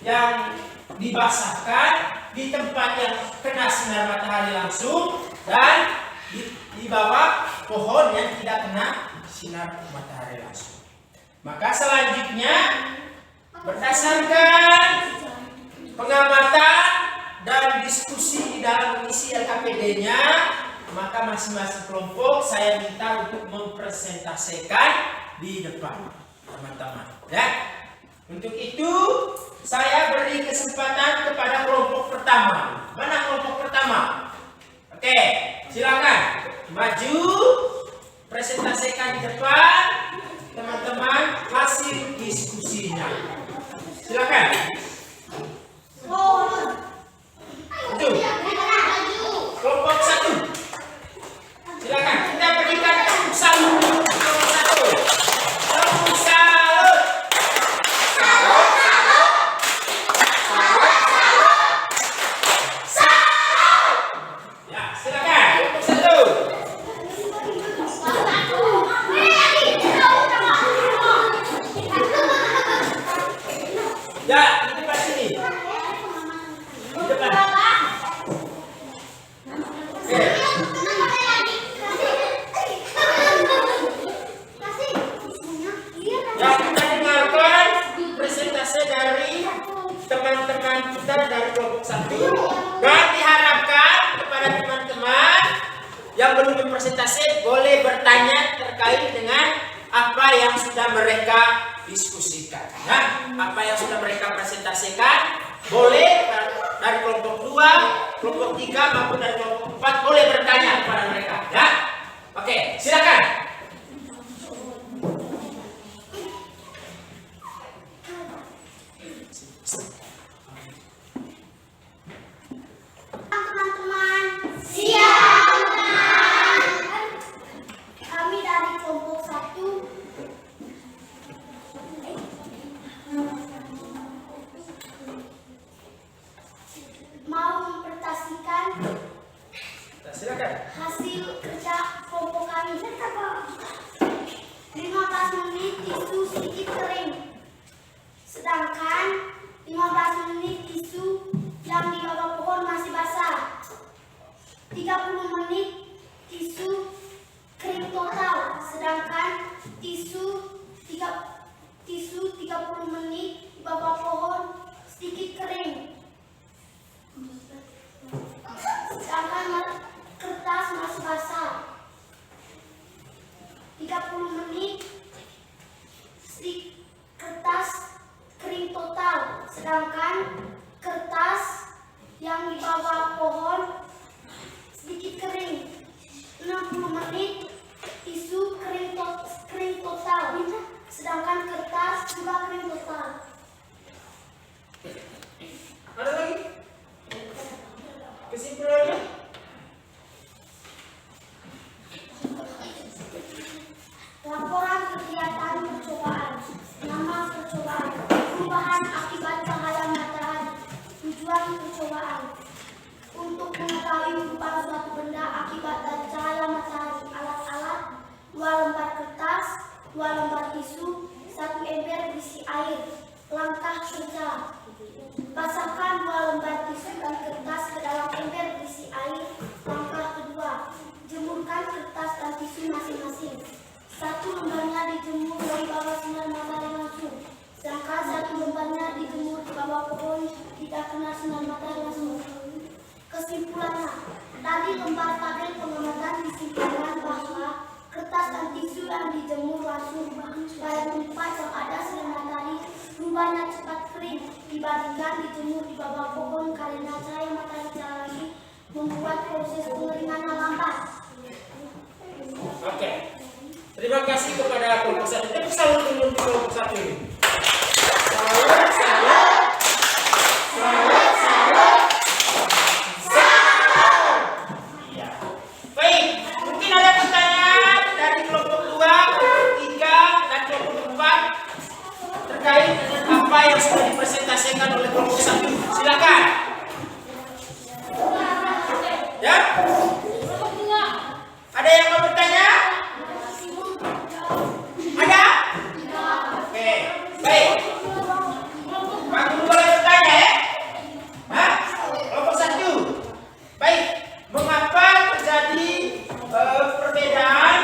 [SPEAKER 1] yang dibasahkan di tempat yang kena sinar matahari langsung dan di bawah pohon yang tidak kena sinar matahari langsung. Maka selanjutnya berdasarkan pengamatan dan diskusi di dalam mengisi LKPD-nya, maka masing-masing kelompok saya minta untuk mempresentasikan di depan teman-teman. Ya, untuk itu saya beri kesempatan kepada kelompok pertama. Mana kelompok pertama? Oke, silakan maju presentasikan di depan teman-teman hasil diskusinya. Silakan. Kelompok 1. Silakan kita berikan tepuk salut. Kelompok 1. Tepuk salut. presentasi boleh bertanya terkait dengan apa yang sudah mereka diskusikan. Ya, apa yang sudah mereka presentasikan boleh dari kelompok 2, kelompok 3 maupun dari kelompok 4 boleh bertanya kepada mereka. Ya, oke, silakan.
[SPEAKER 2] Teman-teman, siap. Kami dari kelompok 1 mau mempresentasikan
[SPEAKER 1] Silakan.
[SPEAKER 2] hasil kerja kelompok kami. 15 menit tisu sedikit kering, sedangkan 15 menit tisu yang di bawah pohon masih basah. 30 menit tisu kering total, sedangkan tisu 30 menit di bawah pohon sedikit kering, sedangkan kertas masih basah. 30 menit kertas kering total, sedangkan kertas yang di bawah pohon sedikit kering. 60 menit tisu kering total, sedangkan kertas juga kering total.
[SPEAKER 1] Ada lagi? Kesimpulannya?
[SPEAKER 2] Laporan kegiatan percobaan. Nama percobaan: perubahan akibat cahaya matahari. Tujuan percobaan: untuk mengetahui perubahan suatu benda akibat dari cahaya matahari. Alat-alat: 2 lembar kertas, 2 lembar tisu, 1 ember berisi air. Langkah kerja: basahkan 2 lembar tisu dan kertas ke dalam ember berisi air. Langkah kedua: jemurkan kertas dan tisu masing-masing. 1 lembarnya dijemur dari bawah sinar matahari langsung, sedangkan 1 lembarnya dijemur di bawah pohon tidak kena sinar matahari langsung. Kesimpulannya, dari lembar tabel pengamatan disimpulkan bahwa kertas dan tisu yang dijemur langsung pada tempat yang ada sinar matahari rupanya cepat kering dibandingkan dijemur di bawah pohon karena cahaya matahari secara langsung membuat proses pengeringannya lambat.
[SPEAKER 1] Oke. Terima kasih kepada kelompok 1. Tepuk tangan dulu untuk kelompok 1 ini. Salut, salut. Salut, salut. Salut. Ya. Baik, mungkin ada pertanyaan dari kelompok 2, kelompok 3, dan kelompok 4 terkait dengan apa yang sudah dipresentasikan oleh kelompok 1. Silakan. Ya? Ada yang mau bertanya? Ada? Oke, baik. Kamu boleh bertanya ya? Hah? Kelompok 1. Baik, mengapa terjadi perbedaan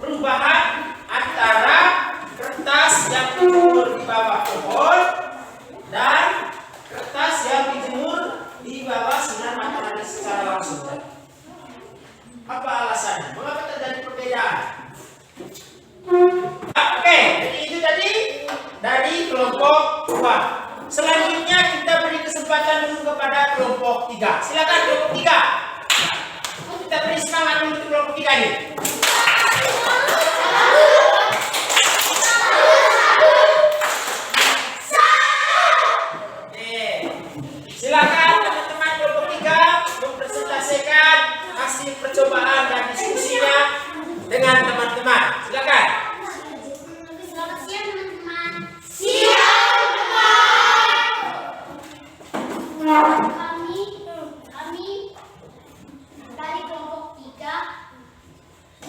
[SPEAKER 1] perubahan antara kertas yang dijemur di bawah pohon dan kertas yang dijemur di bawah sinar matahari secara langsung? Apa alasannya? Mengapa terjadi perbedaan? Oke, jadi itu tadi dari kelompok 2. Selanjutnya kita beri kesempatan dulu kepada kelompok 3. Silakan kelompok 3. Kita beri semangat dulu untuk kelompok 3 ini. Silakan teman-teman kelompok 3 mempresentasikan hasil percobaan dan diskusinya dengan teman-teman. Silakan.
[SPEAKER 2] Selamat siang teman-teman. Kami dari kelompok 3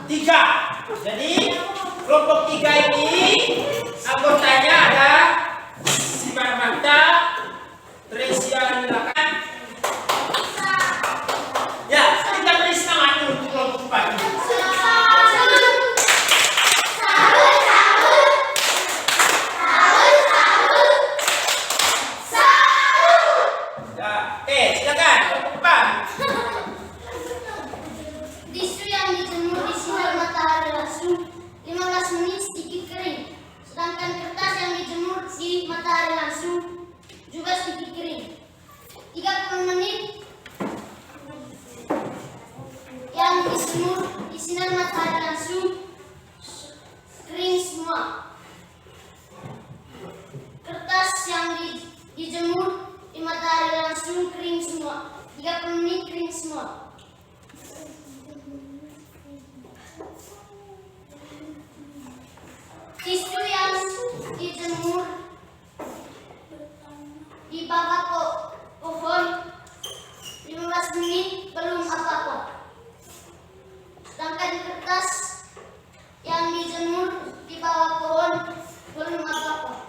[SPEAKER 1] 3. Jadi kelompok 3 ini anggotanya ada Simarmata, Tresia Nilakan. Ya, kita beri semangat dulu untuk kelompok 4 ini. Ya, silakan kelompok 4.
[SPEAKER 2] Tisu yang dijemur di sinar matahari langsung 15 menit sedikit kering. Sedangkan kertas yang dijemur di matahari langsung juga sedikit kering. 30 menit yang dijemur di sinar matahari langsung kering semua. Kertas yang dijemur di matahari langsung kering semua. 30 menit kering semua. Tisu yang dijemur di bawah pohon 15 menit belum apa-apa. Sedangkan kertas yang dijemur di bawah pohon belum apa-apa.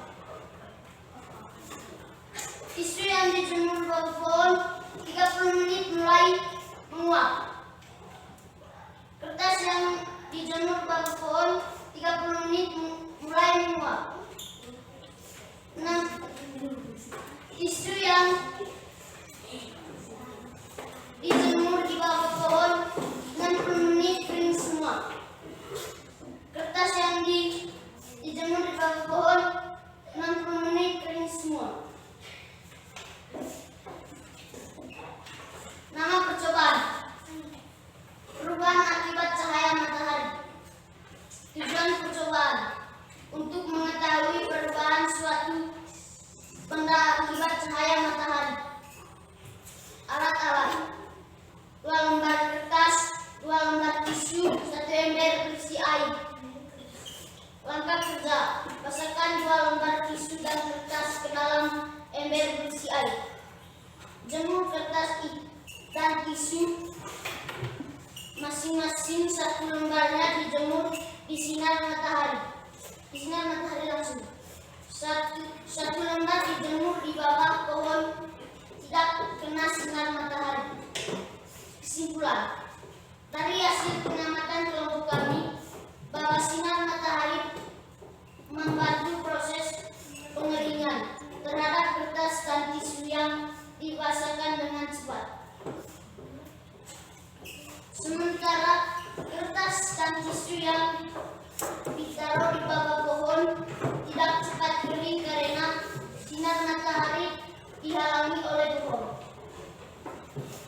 [SPEAKER 2] Tisu yang dijemur di bawah pohon 30 menit mulai menguap. Kertas yang dijemur di bawah pohon 30 menit mulai menguap. 6. Tisu yang dijemur di bawah pohon 60 menit kering semua. Kertas yang dijemur di bawah pohon 60 menit kering semua. Nama percobaan: perubahan akibat cahaya matahari. Tujuan percobaan: untuk mengetahui perubahan suatu benda akibat cahaya matahari. Alat-alat: 2 lembar kertas, 2 lembar tisu, 1 ember berisi air. Langkah kerja: masukkan 2 lembar tisu dan kertas ke dalam ember berisi air. Jemur kertas dan tisu masing-masing 1 lembarnya dijemur di sinar matahari. Di sinar matahari langsung. Satu lembar dijemur di bawah pohon tidak kena sinar matahari. Kesimpulan: dari hasil pengamatan kelompok kami bahwa sinar matahari membantu proses pengeringan terhadap kertas dan tisu yang dibasahkan dengan cepat. Sementara kertas dan tisu yang ditaruh di bawah pohon tidak cepat kering karena sinar matahari dihalangi oleh pohon.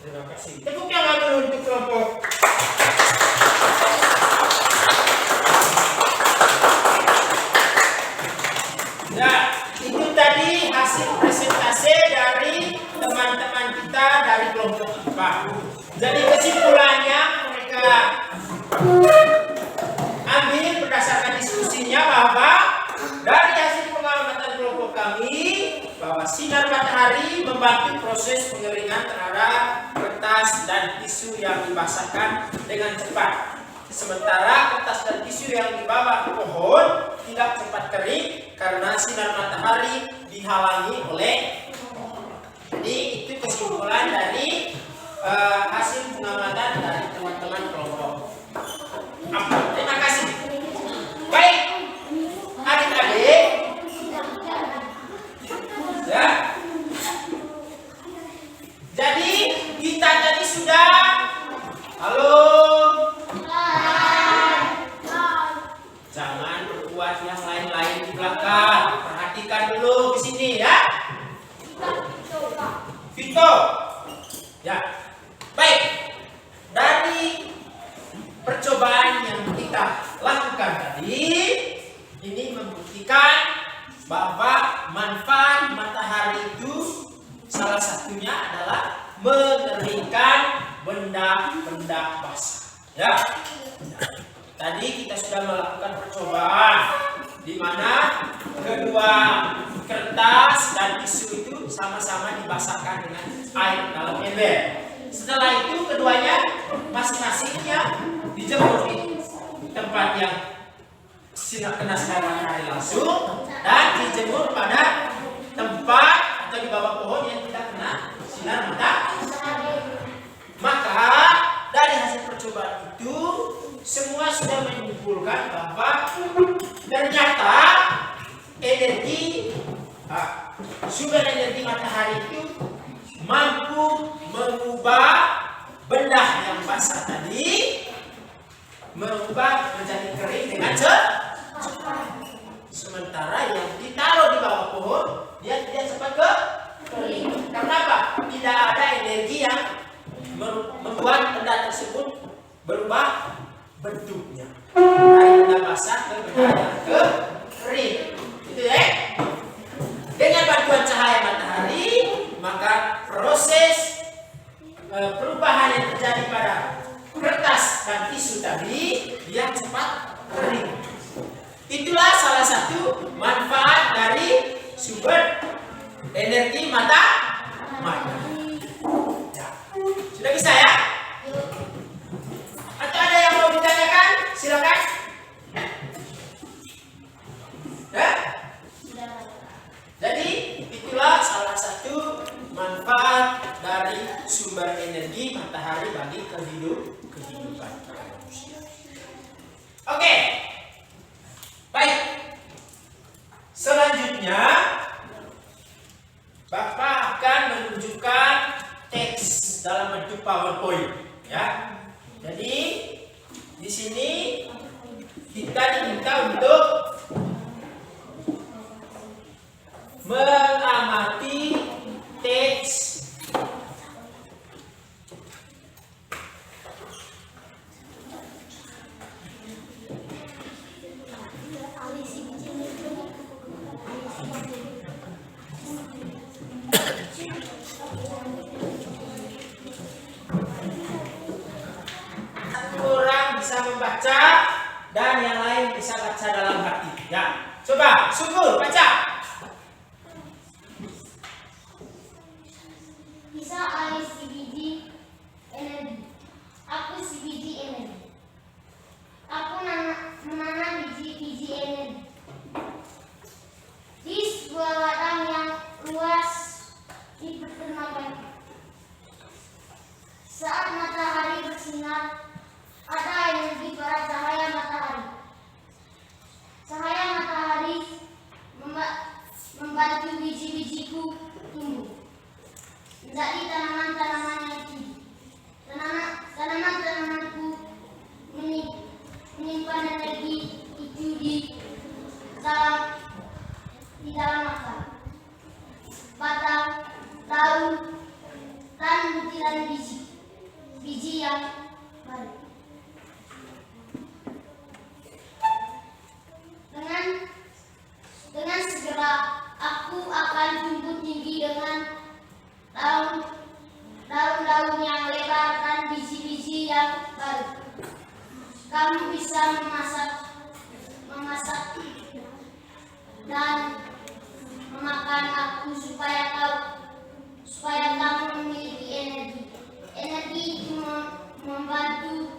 [SPEAKER 1] Terima kasih. Tepuk tangan dulu untuk kelompok. Ya, itu tadi hasil presentasi dari teman-teman kita dari kelompok 4. Jadi kesimpulannya mereka ambil berdasarkan diskusinya bahwa dari hasil pengamatan kelompok kami bahwa sinar matahari membantu proses pengeringan terhadap kertas dan tisu yang dibasahkan dengan cepat. Sementara kertas dan tisu yang di bawah pohon tidak cepat kering karena sinar matahari dihalangi oleh pohon. Jadi itu kesimpulan dari hasil pengamatan dari teman-teman kelompok 4. Terima kasih. Baik, adik-adik. Ya. Jadi kita tadi sudah halo. Jangan berbuat yang lain-lain di belakang. Perhatikan dulu di sini ya. Vito. Ya. Baik. Dari percobaan yang kita lakukan tadi ini membuktikan bahwa manfaat matahari itu salah satunya adalah mengeringkan benda-benda basah. Ya. Tadi kita sudah melakukan percobaan di mana kedua kertas dan tisu itu sama-sama dibasahkan dengan air dalam ember. Setelah itu keduanya masing-masingnya dijemur di tempat yang sinar kena sinar matahari langsung dan dijemur pada tempat atau di bawah pohon yang tidak kena sinar matahari. Maka dari hasil percobaan itu semua sudah menyimpulkan bahwa ternyata sumber energi matahari itu mampu mengubah benda yang basah tadi merubah menjadi kering dengan cepat. Sementara yang ditaruh di bawah pohon dia tidak cepat kering. Kenapa? Tidak ada energi yang membuat benda tersebut berubah bentuknya dari benda basah ke benda yang kering. Itu ya. Dengan bantuan cahaya matahari, maka proses perubahan yang terjadi pada kertas dan tisu tadi dia cepat kering. Itulah salah satu manfaat dari sumber energi matahari. Ya. Sudah bisa ya? Atau ada yang mau ditanyakan? Silakan. Ya? Jadi itulah salah satu manfaat dari sumber energi matahari bagi kehidupan manusia. Oke. Baik. Selanjutnya Bapak akan menunjukkan teks dalam bentuk PowerPoint, ya. Jadi di sini kita diminta untuk mengamati teks membaca dan yang lain bisa baca dalam hati. Ya, coba syukur baca.
[SPEAKER 2] Bisa alih si biji energi. Aku si biji energi. Aku menanam biji energi di sebuah ladang yang luas di peternakan. Saat matahari bersinar, ada energi pada cahaya matahari. Cahaya matahari membantu biji-bijiku tumbuh menjadi tanaman-tanaman yang tinggi. Tanaman-tanamanku menyimpan energi itu di dalam akar, batang, daun, dan butiran biji yang baru. Dengan segera aku akan tumbuh tinggi dengan daun-daun yang lebar dan biji-biji yang baru. Kamu bisa memasak dan memakan aku supaya kamu memiliki energi. Energi itu membantu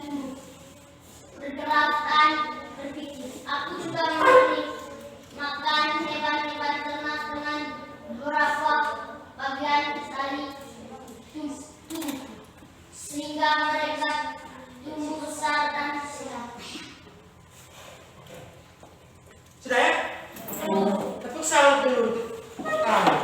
[SPEAKER 2] tumbuh, bergerak dan berpikir. Aku juga memberi makan hewan-hewan ternak dengan beberapa bagian tali tubuh, sehingga mereka tumbuh besar dan sehat.
[SPEAKER 1] Sudah ya? Tepuk salut dulu untuk kamu.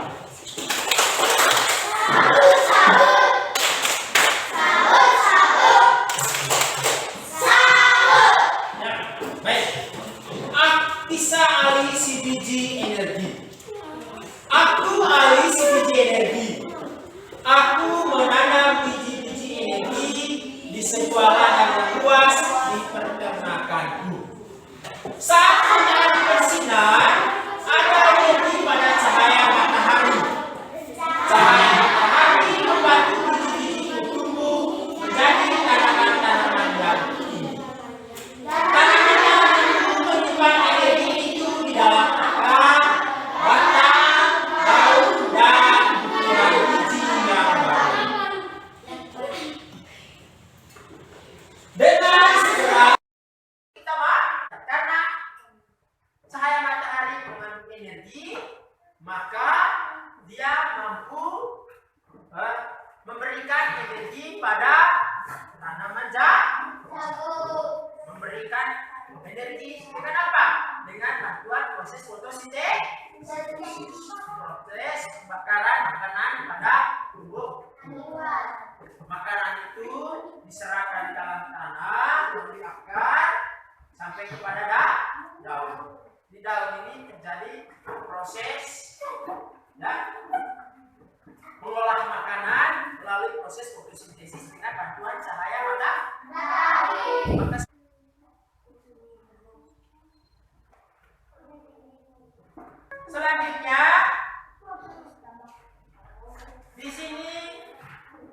[SPEAKER 1] dengan bantuan cahaya matahari. Maka selanjutnya di sini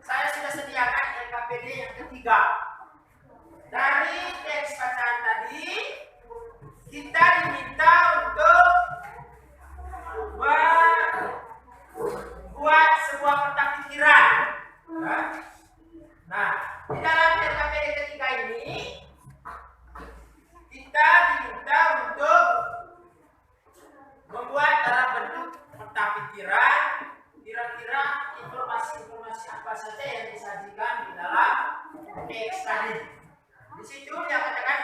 [SPEAKER 1] saya sudah sediakan LKPD yang ketiga. Dari teks bacaan tadi kita diminta untuk buat sebuah peta pikiran. Nah, di dalam LKPD ketiga ini kita diminta untuk membuat dalam bentuk peta pikiran kira-kira informasi-informasi apa saja yang disajikan di dalam teks tadi. Di situ dia katakan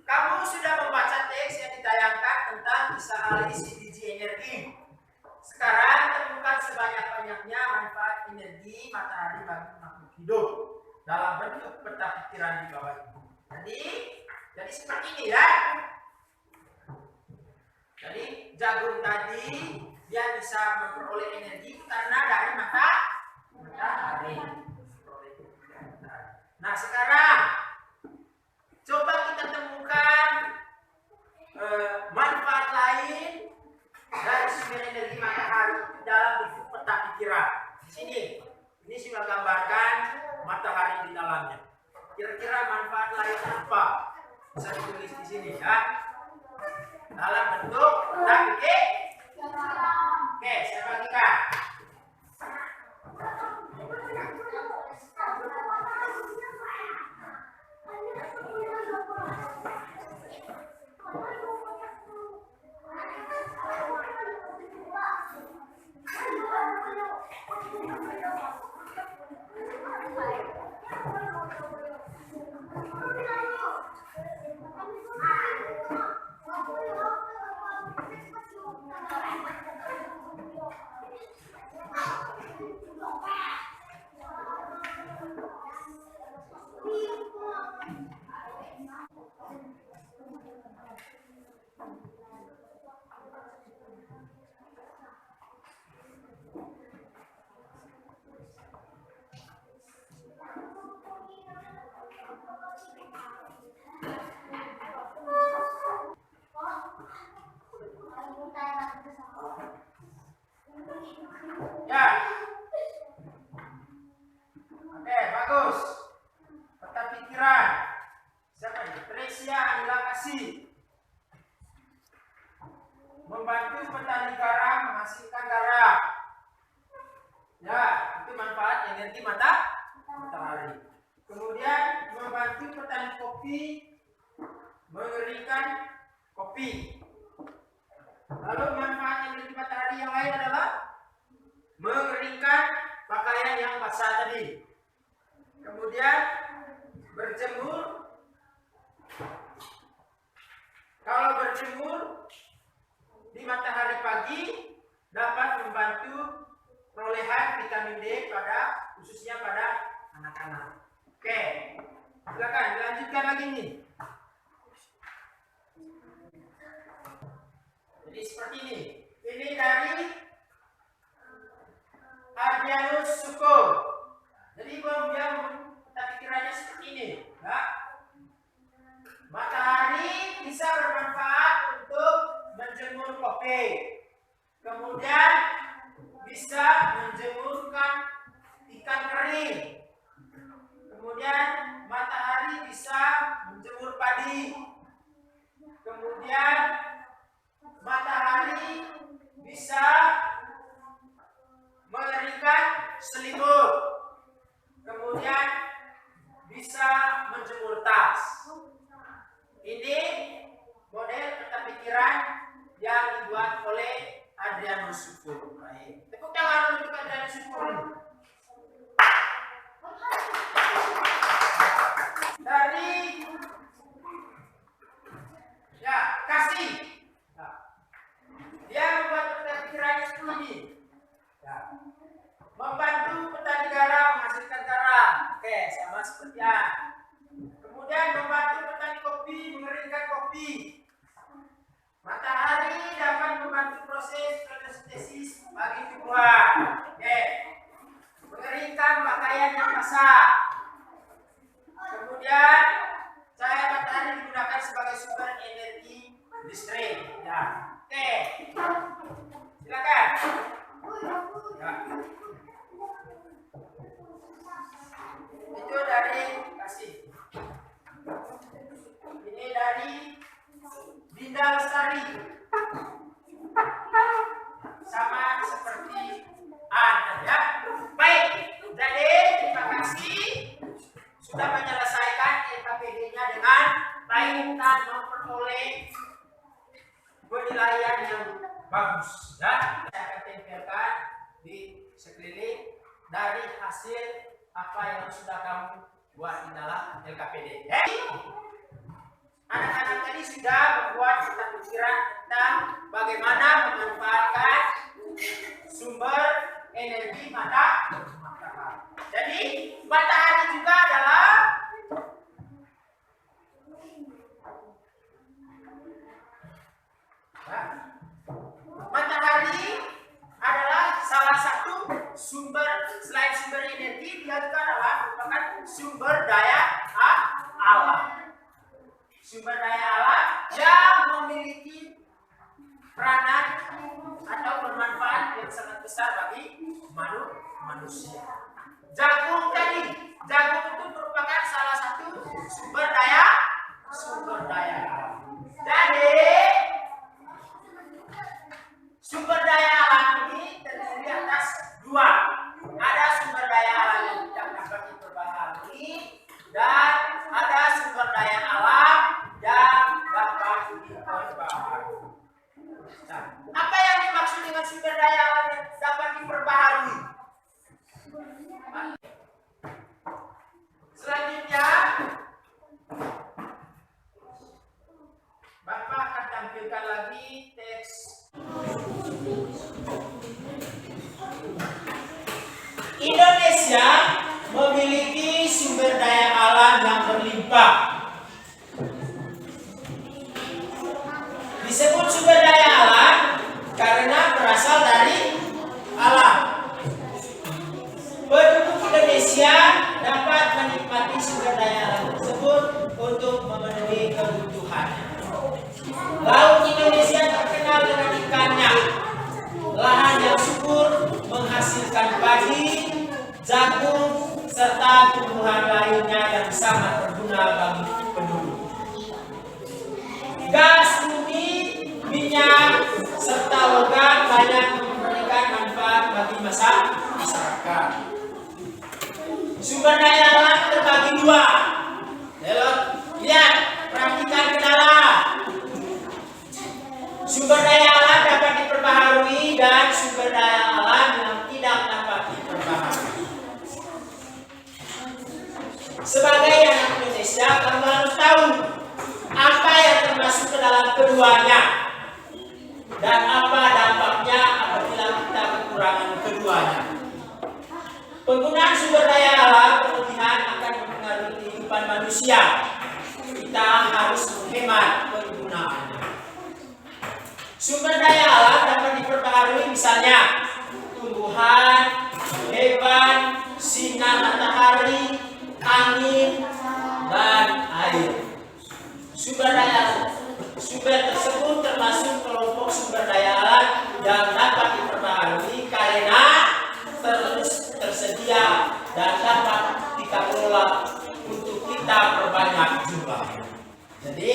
[SPEAKER 1] kamu sudah membaca teks yang ditayangkan tentang kisah ahli CDG energi. Sekarang temukan sebanyak-banyaknya manfaat energi matahari bagi makhluk hidup dalam bentuk peta pikiran di bawah ini. Jadi seperti ini ya. Jadi jagung tadi dia bisa memperoleh energi karena dari matahari. Nah sekarang coba kita temukan manfaat lain dari sumber energi matahari dalam bentuk peta pikiran. Di sini, ini sudah gambarkan matahari di dalamnya. Kira-kira manfaat lain apa? Bisa ditulis di sini ya. Dalam bentuk peta pikiran. Oke, saya bagikan. Ya. Oke, bagus. Peta pikiran. Siapa ini? Tresia Anila Kasih. Membantu petani garam menghasilkan garam. Ya, itu manfaat energi matahari. Kemudian membantu petani kopi mengeringkan kopi. Lalu manfaat energi matahari yang lain adalah mengeringkan pakaian yang basah tadi. Kemudian berjemur. Kalau berjemur di matahari pagi dapat membantu perolehan vitamin D khususnya pada anak-anak. Oke, silakan dilanjutkan lagi nih. Jadi seperti ini. Ini dari Adrianus Suko. Jadi dia peta pikirannya seperti ini. Ya. Matahari bisa bermanfaat untuk menjemur kopi. Kemudian bisa menjemurkan ikan kering. Kemudian matahari bisa menjemur padi. Kemudian matahari bisa mengeringkan selimut. Kemudian bisa menjemur tas. Ini model peta pikiran yang dibuat oleh Adrianus Sukur. Baik. Tepuk tangan untuk Adrianus Sukur. Dari ya Kasih. Nah, dia membuat peta pikiran seperti ini. Ya. Membantu petani garam menghasilkan garam. Oke, sama seperti A. Kemudian membantu petani kopi mengeringkan kopi. Matahari dapat membantu proses fotosintesis bagi tumbuhan. Oke. Mengeringkan pakaian yang basah. kemudian cahaya matahari digunakan sebagai sumber energi listrik. Ya, oke. Silakan. Ya. Itu dari kasih. Ini dari Dinda Lestari. Sama seperti Anda ya. Baik, jadi terima kasih sudah menyelesaikan LKPD-nya dengan baik dan memperoleh penilaian yang bagus ya. Saya akan tempelkan di sekeliling dari hasil apa yang sudah kamu buat di dalam LKPD. Anak-anak tadi sudah membuat pikiran tentang bagaimana memanfaatkan sumber energi matahari. Jadi matahari juga adalah salah satu sumber, selain sumber energi, dia juga adalah merupakan sumber daya alam. Sumber daya alam yang memiliki peranan atau bermanfaat yang sangat besar bagi manusia. Jagung itu merupakan salah satu sumber daya alam. Jadi sumber daya alam ini terdiri atas dua. Ada sumber daya alam yang tidak dapat diperbaharui dan ada sumber daya alam yang dapat diperbaharui. Nah, apa yang dimaksud dengan sumber daya alam yang dapat diperbaharui? Selanjutnya, Bapak akan tampilkan lagi teks. Indonesia memiliki sumber daya alam yang berlimpah. Disebut sumber daya alam karena berasal dari alam. Penduduk Indonesia dapat menikmati sumber daya alam tersebut untuk memenuhi kebutuhannya. Laut Indonesia terkenal dengan ikannya. Lahan yang subur menghasilkan padi, jagung, serta tumbuhan lainnya yang sangat berguna bagi penduduk. Gas bumi, minyak, serta logam banyak memberikan manfaat bagi masyarakat. Sumber daya alam terbagi dua. Lihat, perhatikan ke dalam. Sumber daya alam dapat diperbaharui dan sumber daya alam yang tidak dapat diperbaharui. Sebagai anak Indonesia, kamu harus tahu apa yang termasuk ke dalam keduanya dan apa dampaknya apabila kita kekurangan keduanya. Penggunaan sumber daya alam berlebihan akan mempengaruhi kehidupan manusia. Kita harus menghemat penggunaannya. Sumber daya alam dapat diperbaharui misalnya tumbuhan, hewan, sinar matahari, angin, dan air. Sumber tersebut termasuk kelompok sumber daya alam yang dapat diperbaharui karena terus tersedia dan dapat kita kelola untuk kita perbanyak jumlahnya. Jadi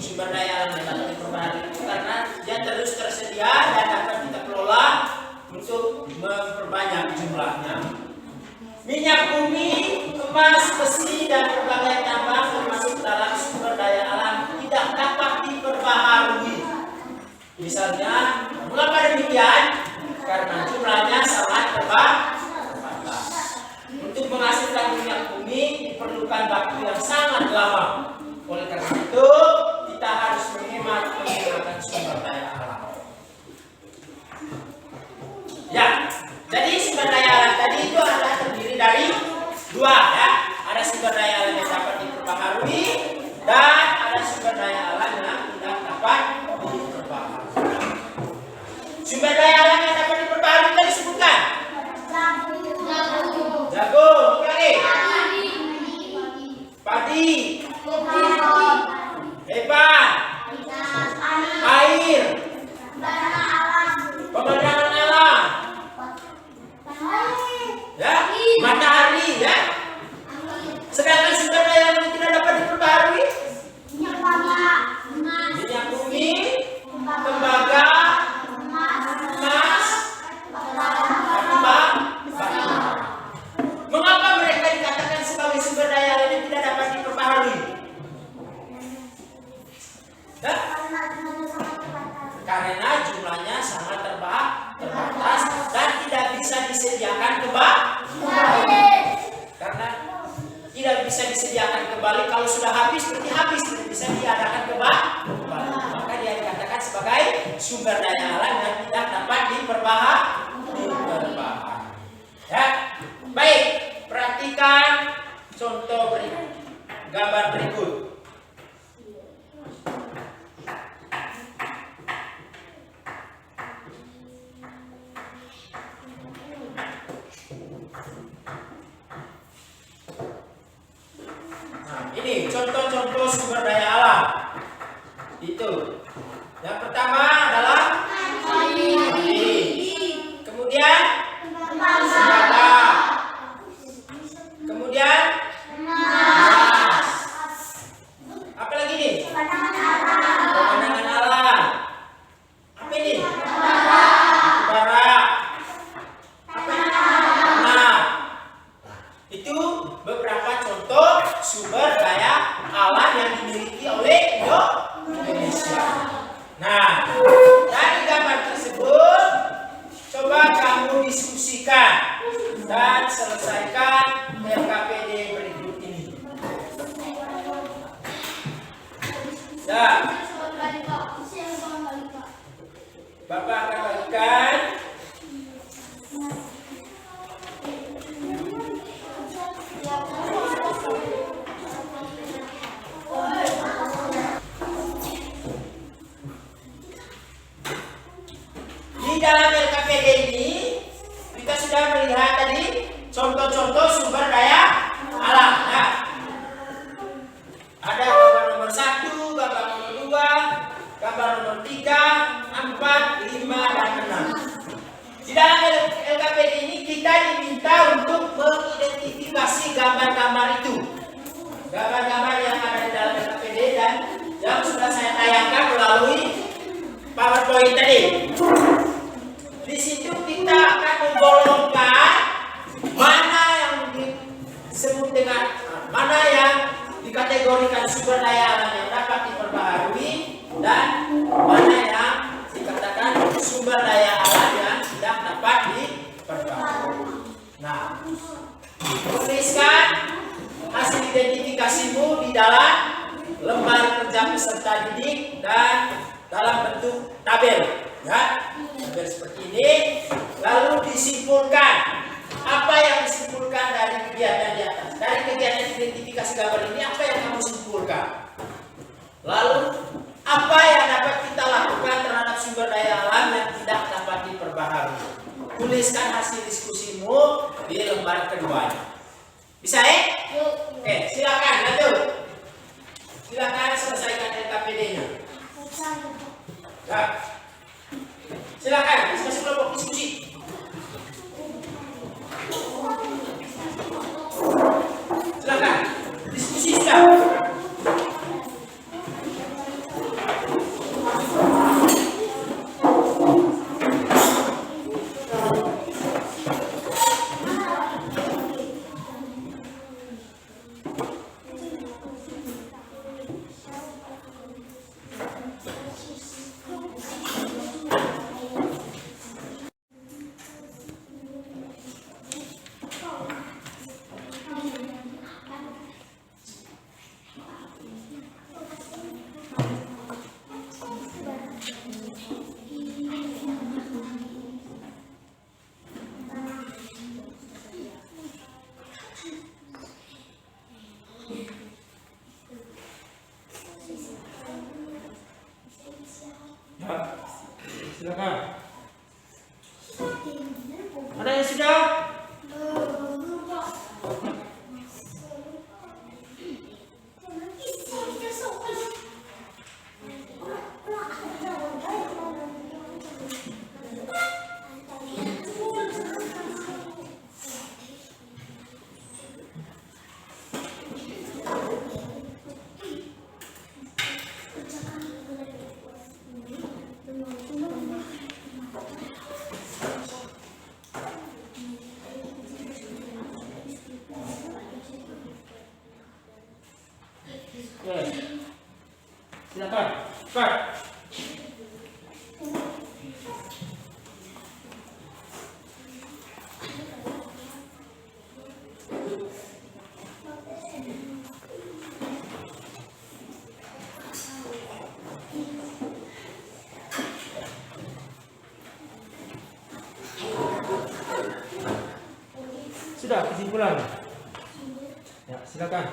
[SPEAKER 1] sumber daya alam yang dapat diperbaharui itu karena dia terus tersedia dan dapat kita kelola untuk memperbanyak jumlahnya. Minyak bumi, emas, besi, dan berbagai tambang termasuk dalam sumber daya alam tidak dapat diperbaharui. Misalnya, mengapa demikian? Karena jumlahnya sangat terbatas. Untuk menghasilkan minyak bumi diperlukan waktu yang sangat lama. Oleh karena itu, kita harus menghemat menggunakan sumber daya alam. Ya, jadi sumber daya alam tadi itu adalah terdiri dari dua, ya. Ada sumber daya alam yang dapat diperbaharui dan ada sumber daya alam yang tidak dapat diperbaharui. Sumber daya alam yang dapat diperbaharui tadi disebutkan jagung, padi, api, hebat, air, pemandangan alam, ya, matahari, ya. Sedangkan sumber daya yang tidak dapat diperbarui, minyak bumi, tembaga, emas, batu bara. Mengapa mereka dikatakan sebagai sumber daya alam yang tidak dapat diperbarui? Ya? Karena jumlahnya sangat terbatas dan tidak bisa disediakan kembali. Karena tidak bisa disediakan kembali, kalau sudah habis berarti habis, tidak bisa diadakan kembali. Maka dia dikatakan sebagai sumber daya alam yang tidak dapat diperbaharui. Ya, baik. Perhatikan contoh berikut, gambar berikut. Ini contoh-contoh sumber daya alam. Itu. Yang pertama adalah air. Kemudian senjata. Kemudian emas. Apa lagi nih? Pemandangan alam. Apa ini? Bara. Apa ini? Nah, itu beberapa contoh sumber daya alam yang dimiliki oleh Indonesia. Nah, dari gambar tersebut coba kamu diskusikan dan selesaikan LKPD berikut ini. Ya, Bapak akan bagikan. Di dalam LKPD ini kita sudah melihat tadi contoh-contoh sumber daya alam. Ya. Ada gambar nomor 1, gambar nomor 2, gambar nomor 3, 4, 5, dan 6. Di dalam LKPD ini kita diminta untuk mengidentifikasi gambar-gambar itu. Gambar-gambar yang ada di dalam LKPD dan yang sudah saya tayangkan melalui PowerPoint tadi. Di situ kita akan menggolongkan mana yang disebut dengan mana yang dikategorikan sumber daya alam yang dapat diperbaharui dan mana yang dikatakan sumber daya alam yang tidak dapat diperbaharui. Nah, tuliskan hasil identifikasimu di dalam lembar kerja peserta didik dan dalam bentuk tabel, ya. Tabel seperti ini, lalu disimpulkan. Apa yang disimpulkan dari kegiatan di atas? Dari kegiatan identifikasi gambar ini, apa yang kamu simpulkan? Lalu, apa yang dapat kita lakukan terhadap sumber daya alam yang tidak dapat diperbaharui? Tuliskan hasil diskusimu di lembar kedua. Bisa ya? Oke, silakan, lanjut. Silakan selesaikan LKPD-nya. Ya. Silakan, masing-masing kelompok diskusi. Silakan, diskusi sudah. Oke. Silakan. Cepat. Sudah kesimpulan. Ya, silakan.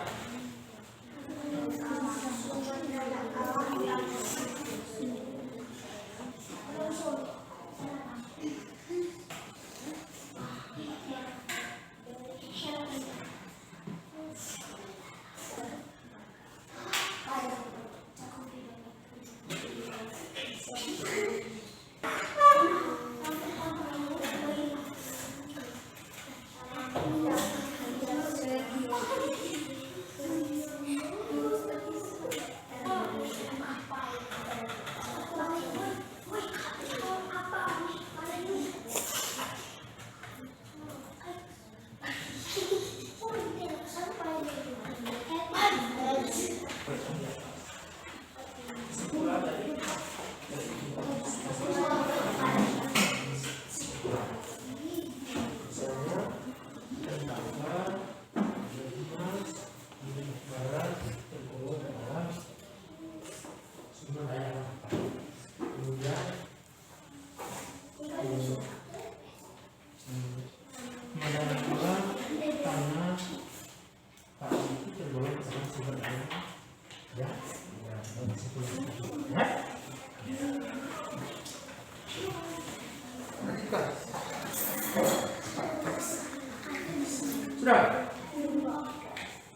[SPEAKER 1] Sudah?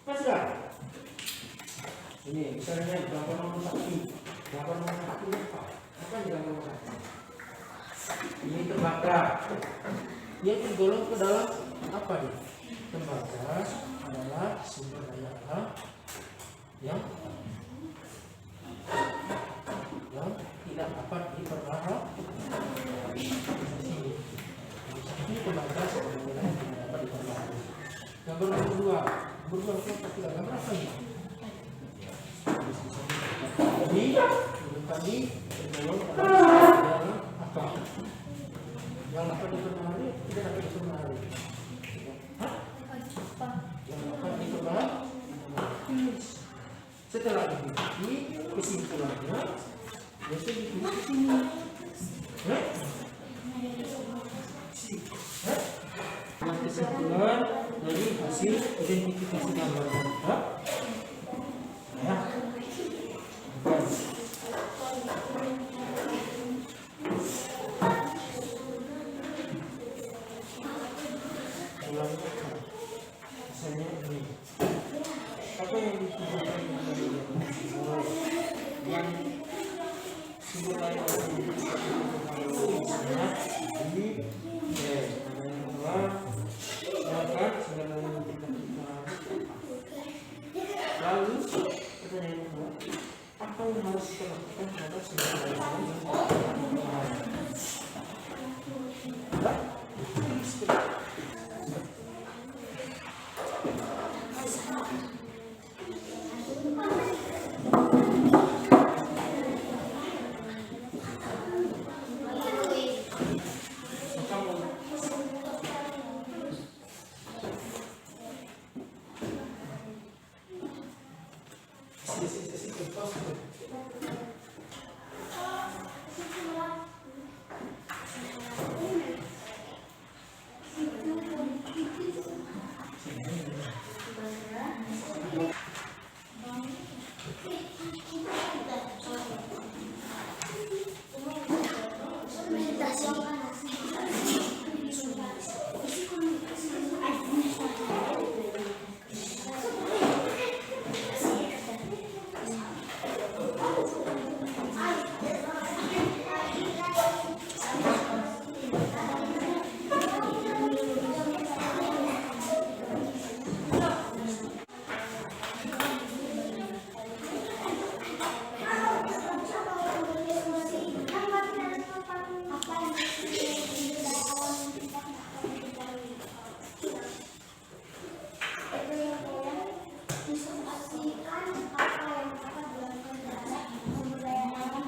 [SPEAKER 1] Apa sudah? Ini misalnya gambar nomor 1. Gambar nomor 1 apa? Apa yang gambar nomor 1? Ini terbakar. Dia tergolong ke dalam apa dia? Terbakar adalah sumber daya alam yang tidak dapat diperlahan. Ini terbakar sebagai wilayah yang tidak dapat diperlahan. Gambar nomor 2. Nomor 2 apa tidak? Gambar apa ini? Ini tergolong dalam apa? Yang dapat diperlahari, tidak dapat diperlahari. Yang dapat diperlahari. Setelah diikuti kesimpulannya, biasa diikuti ke sini. Kesimpulan dari hasil identifikasi gambar data. Ya. Misalnya ini. Apa yang ditujukan yang sumber daya alam ini lalu pertanyaan kedua, apa yang harus kita lakukan terhadap sumber daya alam yang
[SPEAKER 2] menyaksikan apa yang dapat dilakukan terhadap pemberdayaan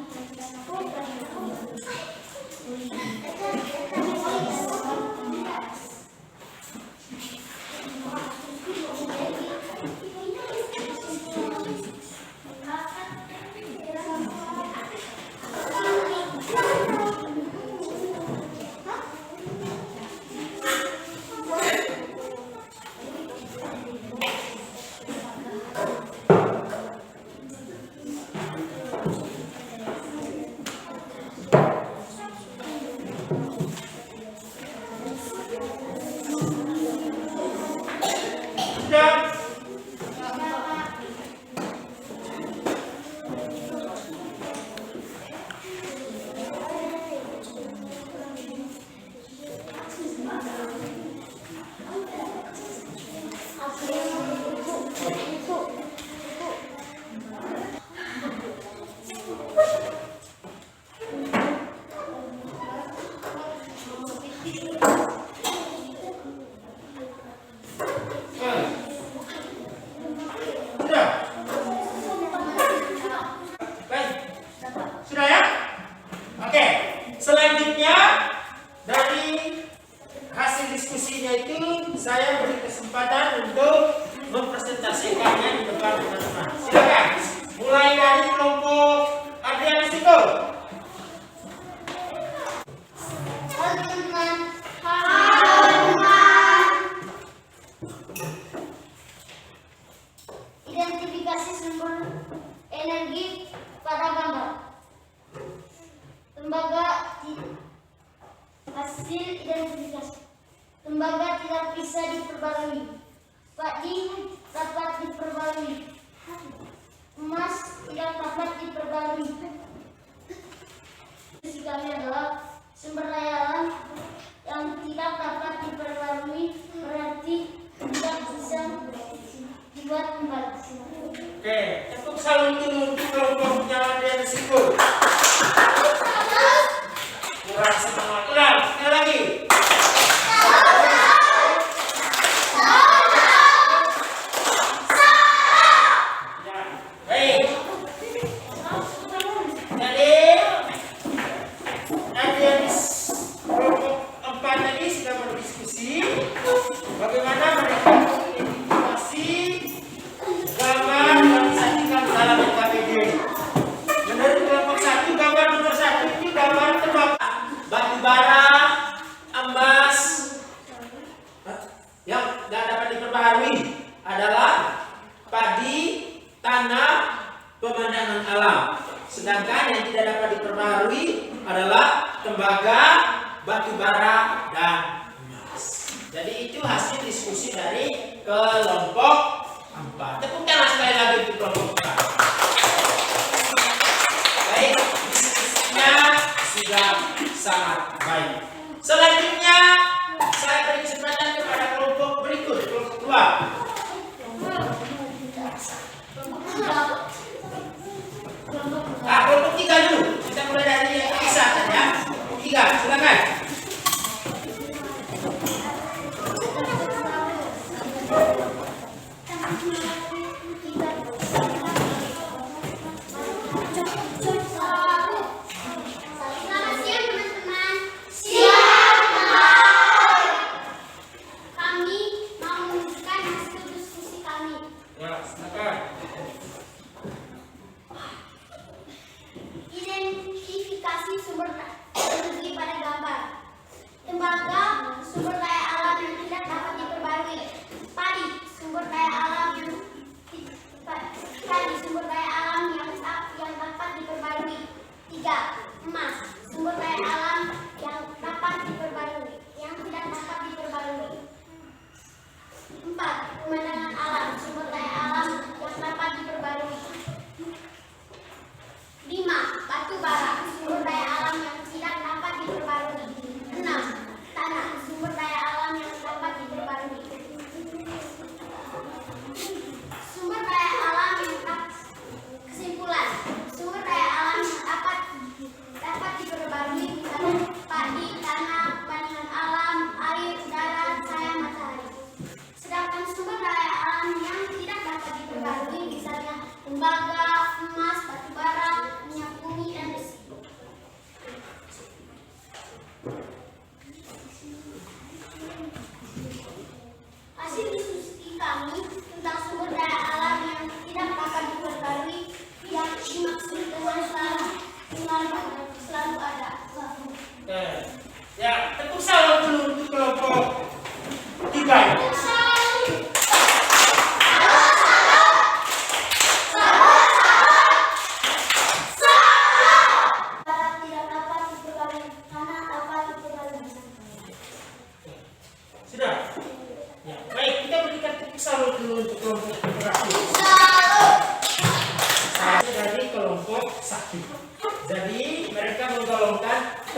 [SPEAKER 1] Sudah. Sudah. Baik. Sudah ya? Oke. Selanjutnya dari hasil diskusinya itu saya beri kesempatan untuk mempresentasikannya di depan teman-teman. Silakan. Mulai dari kelompok Adrianus itu.
[SPEAKER 2] Identifikasi sumber energi pada gambar. Tembaga hasil identifikasi. Tembaga tidak bisa diperbarui. Padi dapat diperbarui. Emas tidak dapat diperbarui. Sisi kami adalah sumber daya alam yang tidak dapat diperbarui, berarti tidak bisa dibuat kembali.
[SPEAKER 1] Oke, tepuk salam dulu untuk kelompoknya Adrianus itu. Kurang semangat. Ulang, sekali lagi. Ya, baik. Jadi Adrianus kelompok 4 tadi sudah berdiskusi bagaimana mereka mengidentifikasi gambar yang disajikan dalam NKPD. Menurut kelompok 1, gambar nomor 1 itu gambar tembaga, batu bara, emas yang tidak dapat diperbaharui adalah padi, tanah, pemandangan alam. Sedangkan yang tidak dapat diperbaharui adalah tembaga, batu bara, dan emas. Jadi itu hasil diskusi dari kelompok 4. Tepuk tangan sekali lagi untuk kelompok 4. Baik, diskusinya sudah sangat baik. Selanjutnya saya beri kesempatan kepada kelompok berikut, kelompok 2. Kelompok 3 dulu. Kita mulai dari Isa ya. Kelompok 3, silakan.
[SPEAKER 2] Selamat siang teman-teman. Siang.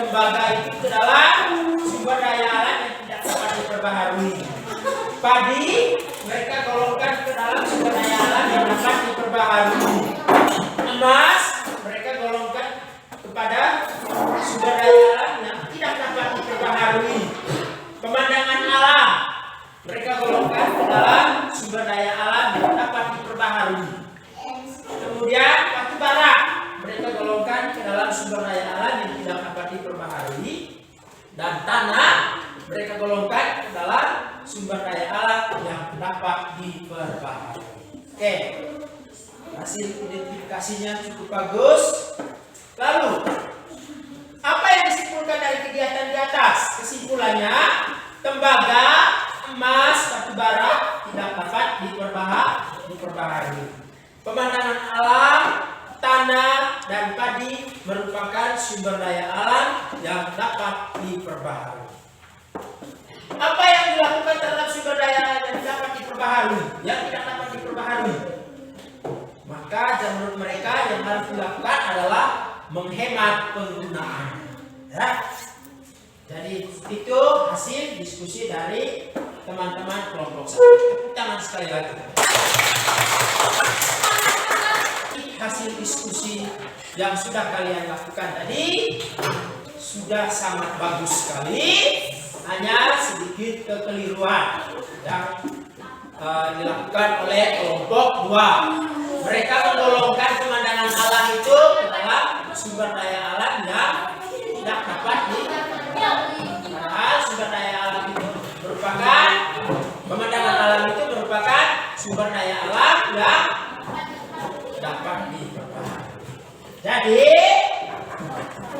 [SPEAKER 1] tembaga itu ke dalam sumber daya alam yang tidak dapat diperbaharui. Padi mereka golongkan ke dalam sumber daya alam yang dapat diperbaharui. Emas mereka golongkan kepada sumber daya alam yang tidak dapat diperbaharui. Pemandangan alam mereka golongkan ke dalam sumber daya alam yang dapat diperbaharui. Kemudian batu bara mereka golongkan ke dalam sumber daya alam yang tidak dapat diperbaharui. Dan tanah mereka golongkan ke dalam sumber daya alam yang dapat diperbaharui. Oke, hasil identifikasinya cukup bagus. Lalu, apa yang disimpulkan dari kegiatan di atas? Kesimpulannya, tembaga, emas, batu bara tidak dapat diperbaharui. Pemandangan alam, tanah, dan padi merupakan sumber daya alam yang dapat diperbaharui. Apa yang dilakukan terhadap sumber daya alam yang dapat diperbaharui, yang tidak dapat diperbaharui? Maka menurut mereka yang harus dilakukan adalah menghemat penggunaan. Ya. Jadi itu hasil diskusi dari teman-teman kelompok 1. Tepuk tangan sekali lagi. Hasil diskusi yang sudah kalian lakukan tadi sudah sangat bagus sekali. Hanya sedikit kekeliruan yang dilakukan oleh kelompok 2. Mereka menggolongkan pemandangan alam itu ke dalam sumber daya alam yang tidak dapat padahal sumber daya alam itu merupakan pemandangan alam itu merupakan sumber daya alam yang dapat diperbaharui. Jadi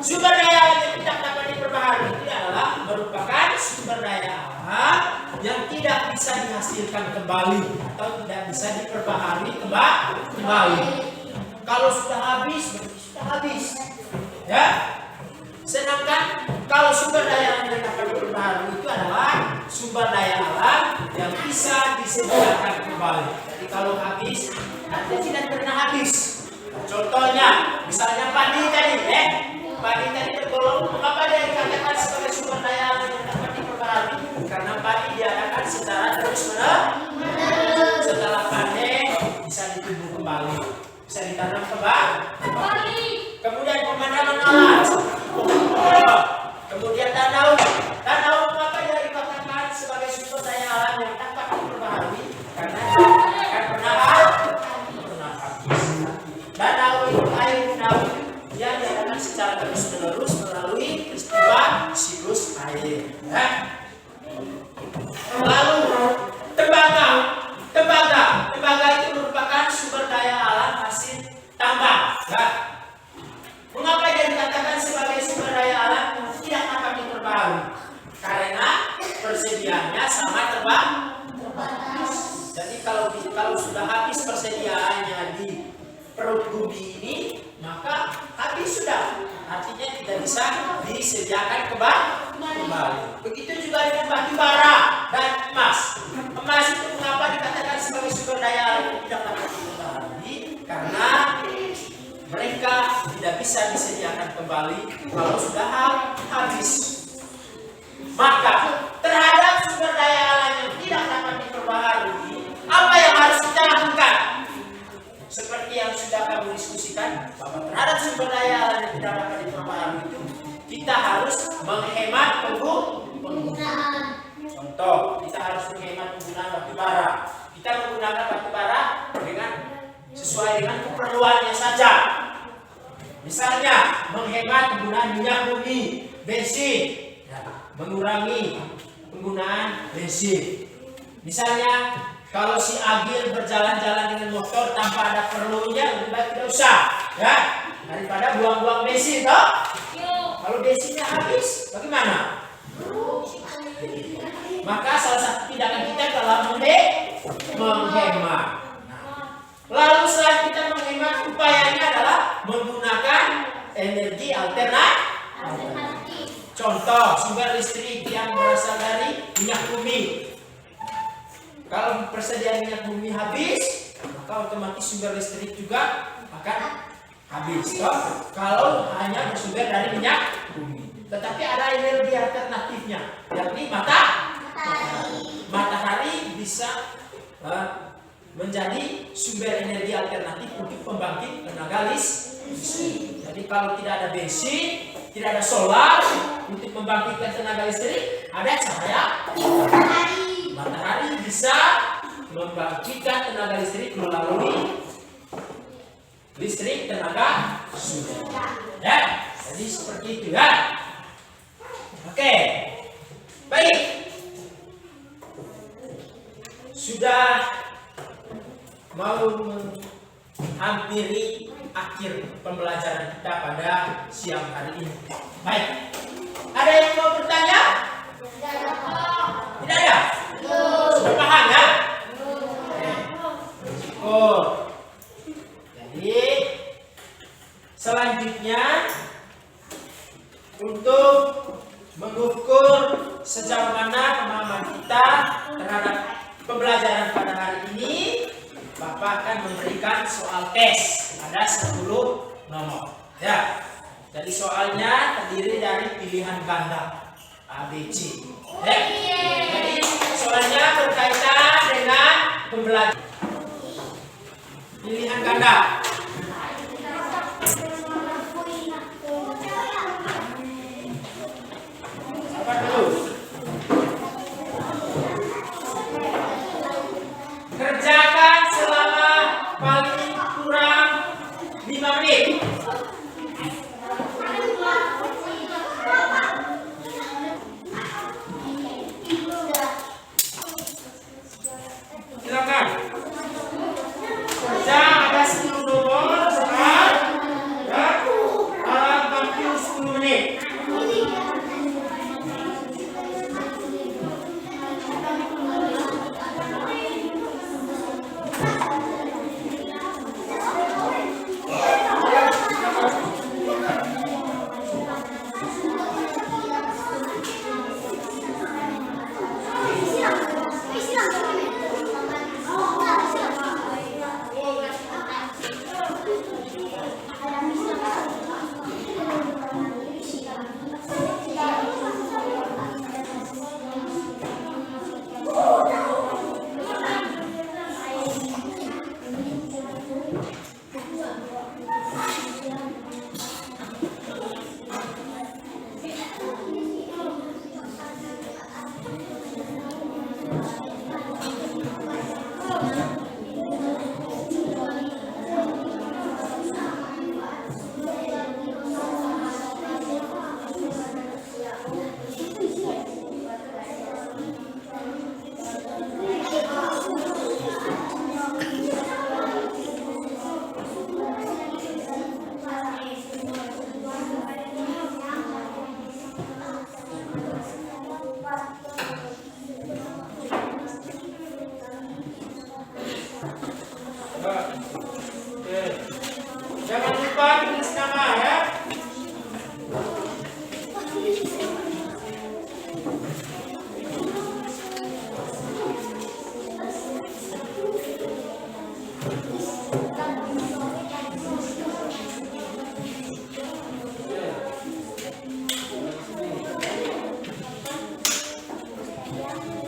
[SPEAKER 1] sumber daya alam yang tidak dapat diperbaharui itu adalah merupakan sumber daya alam yang tidak bisa dihasilkan kembali atau tidak bisa diperbaharui kembali. Kalau sudah habis, berarti sudah habis. Ya. Sedangkan kalau sumber daya alam yang dapat diperbaharui itu adalah sumber daya alam yang bisa disediakan kembali. Jadi kalau habis, nanti tidak pernah habis. Contohnya, misalnya padi tadi, padi tadi tergolong, mengapa dia dikatakan sebagai sumber daya alam yang dapat diperbaharui? Karena padi diadakan secara terus-menerus. Setelah panen bisa ditumbuh kembali, bisa ditanam kembali. Kemudian pemandangan alam, kemudian danau. Danau mengapa dia dikatakan sebagai sumber daya alam yang dapat diperbaharui? Karena akan pernah habis. Danau itu air mengalir, dia diadakan secara terus-menerus melalui peristiwa siklus air. Ya. Lalu tembaga itu merupakan sumber daya alam hasil tambang. Ya. Mengapa dia dikatakan sebagai sumber daya alam yang tidak dapat diperbaharui? Karena persediaannya sangat terbatas. Jadi kalau sudah habis persediaannya di perut bumi ini, maka habis sudah. Artinya tidak bisa disediakan kembali. Begitu juga dengan batu bara dan emas. Emas itu mengapa dikatakan sebagai sumber daya alam yang tidak dapat diperbaharui? Karena mereka tidak bisa disediakan kembali kalau sudah habis. Maka terhadap sumber daya alam yang tidak dapat diperbaharui, apa yang harus kita lakukan? Seperti yang sudah kami diskusikan, bahwa terhadap sumber daya alam yang tidak dapat diperbaharui itu kita harus menghemat penggunaan. Contoh, kita harus menghemat penggunaan batu bara. Kita menggunakan batu bara sesuai dengan keperluannya saja. Misalnya menghemat penggunaan minyak bumi, bensin, mengurangi penggunaan bensin. Misalnya kalau si Agil berjalan-jalan dengan motor tanpa ada perlunya, lebih baik tidak usah, ya, daripada buang-buang bensin, toh. Kalau bensinnya habis, bagaimana? Maka salah satu tindakan kita adalah menghemat. Lalu setelah kita menghemat, upayanya adalah menggunakan energi alternatif. Contoh, sumber listrik yang berasal dari minyak bumi. Kalau persediaan minyak bumi habis, maka otomatis sumber listrik juga akan habis. Kalau hanya bersumber dari minyak bumi. Tetapi ada energi alternatifnya, yakni matahari bisa menjadi sumber energi alternatif untuk pembangkit tenaga listrik. Jadi kalau tidak ada bensin, tidak ada solar untuk membangkitkan tenaga listrik, ada cahaya matahari bisa membangkitkan tenaga listrik melalui listrik tenaga surya. Ya, jadi seperti itu ya. Oke, baik. Sudah mau menghampiri akhir pembelajaran kita pada siang hari ini. Baik, ada yang mau bertanya? Tidak ada? Sudah paham ya? Oh, jadi selanjutnya untuk mengukur sejauh mana pemahaman kita terhadap pembelajaran pada hari ini, Bapak akan memberikan soal tes. Ada 10 nomor. Ya. Jadi soalnya terdiri dari pilihan ganda A, B, C. Ya. Jadi soalnya berkaitan dengan pembelajaran pilihan ganda. Apa dulu? Kerjakan selama paling kurang 5 menit. Silakan. Kerja ada 10 nomor soal ya, dalam waktu 10 menit. Jangan lupa tulis nama ya.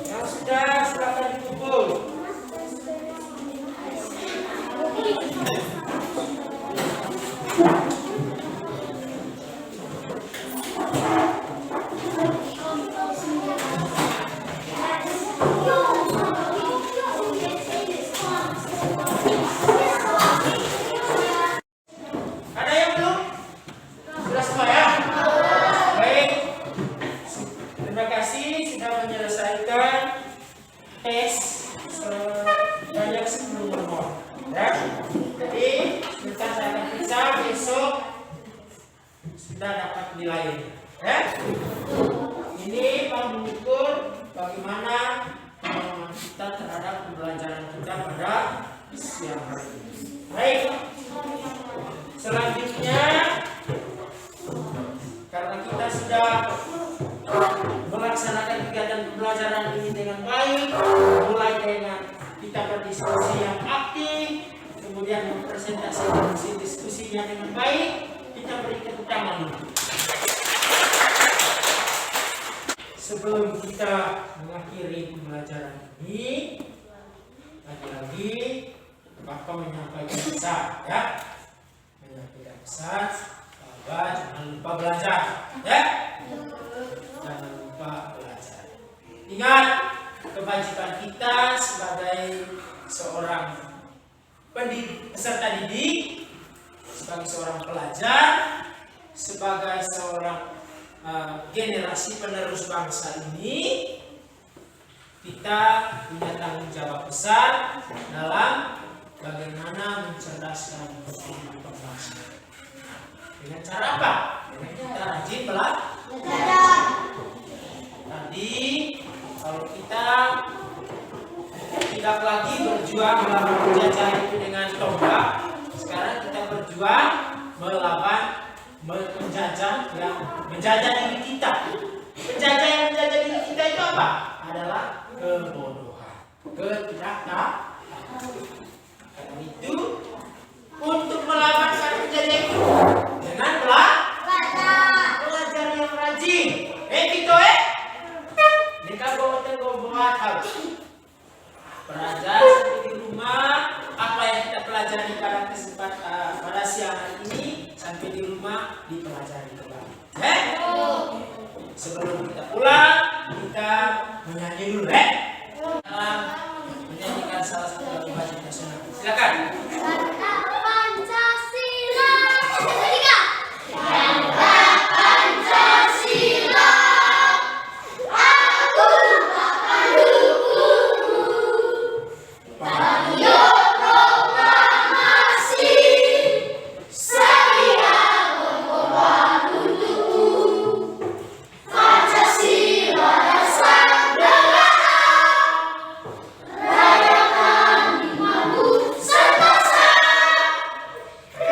[SPEAKER 1] Yang sudah silakan dikumpul. Ada yang belum? Sudah semua ya? Baik. Terima kasih sudah menyelesaikan tes sebanyak 10 nomor. Ya. Jadi kita akan periksa besok sudah dapat nilai. Ya. Ini mengukur bagaimana pemahaman kita terhadap pembelajaran kita pada siang hari ini. Baik. Selanjutnya, karena kita sudah melaksanakan kegiatan pembelajaran ini dengan baik, mulai dengan kita berdiskusi yang aktif, kemudian mempresentasikan diskusinya dengan baik, kita beri tepuk tangan. sebelum kita mengakhiri pembelajaran ini, lagi-lagi Bapak menyampaikan pesan, ya, menyampaikan pesan bahwa jangan lupa belajar, ya, jangan lupa belajar. Ingat kewajiban kita sebagai seorang peserta didik, sebagai seorang pelajar, sebagai seorang generasi penerus bangsa ini, kita punya tanggung jawab besar dalam bagaimana mencerdaskan kehidupan bangsa. Dengan cara apa? Dengan kita rajin belajar. Tadi kalau kita tidak lagi berjuang melawan penjajah itu dengan tombak, sekarang kita berjuang melawan penjajah yang menjajah diri kita. Penjajah yang menjajah diri kita itu apa? Adalah kebodohan, ketidaktahuan. Karena itu, untuk melawan penjajah itu dengan belajar yang rajin. Gitu Nika buat harus belajar di rumah. Apa yang kita pelajari pada siang hari ini sampai di rumah dipelajari kembali. Sebelum kita pulang, kita menyanyi dulu, menyanyikan salah satu lagu wajib nasional. Silakan.
[SPEAKER 2] Pancasila. Ketiga. Pancasila. Aku akan dukung. Radio proklamasi. Saya berkorban untukmu. Pancasila dasar negara. Rayakan imanmu serta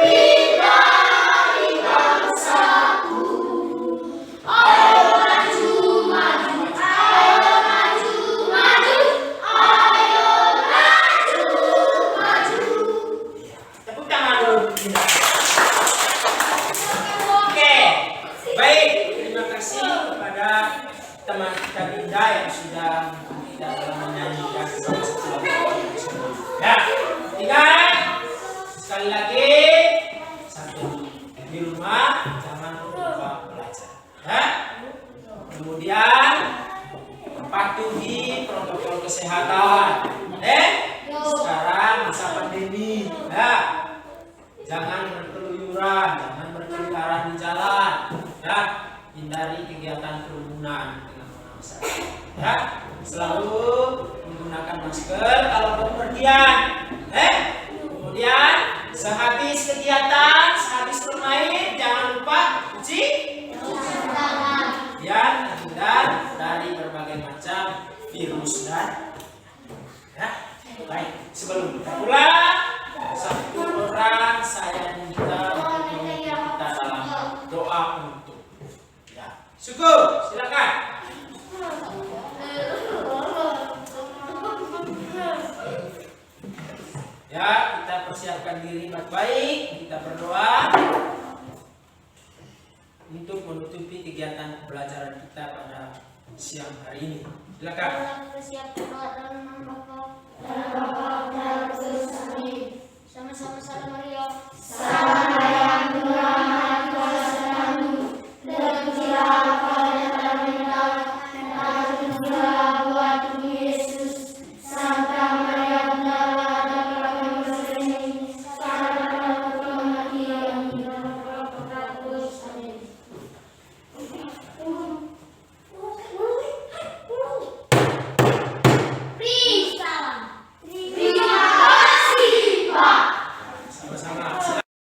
[SPEAKER 2] bidai bangsaku. Ayo maju, maju, ayo maju, maju, ayo maju, maju.
[SPEAKER 1] Tepuk tangan dulu. Oke, baik. Terima kasih kepada teman kita Dinda yang sudah tidak dalam menyanyikan salah satu lagu nasional. Ya, ingat sekali lagi, satu di rumah jangan lupa belajar. Ya. Kemudian patuhi protokol kesehatan. Sekarang masa pandemi, ya. Jangan berkeluyuran, jangan berkeliaran di jalan, ya. Hindari kegiatan kerumunan dengan orang masyarakat. Ya. Selalu menggunakan masker kalau bepergian. Kemudian sehabis kegiatan, sehabis bermain, jangan lupa cuci tangan. Ya, terhindar dari berbagai macam virus dan ya. Baik, sebelum kita pulang, satu orang saya minta untuk memimpin kita dalam doa untuk. Ya, syukur, silakan. Ya, kita persiapkan diri baik-baik, kita berdoa untuk menutupi kegiatan pembelajaran kita pada siang hari ini. Silakan.
[SPEAKER 2] Bersiap doa dalam nama Bapa dan Roh Kudus. Amin. Sama-sama salam Maria.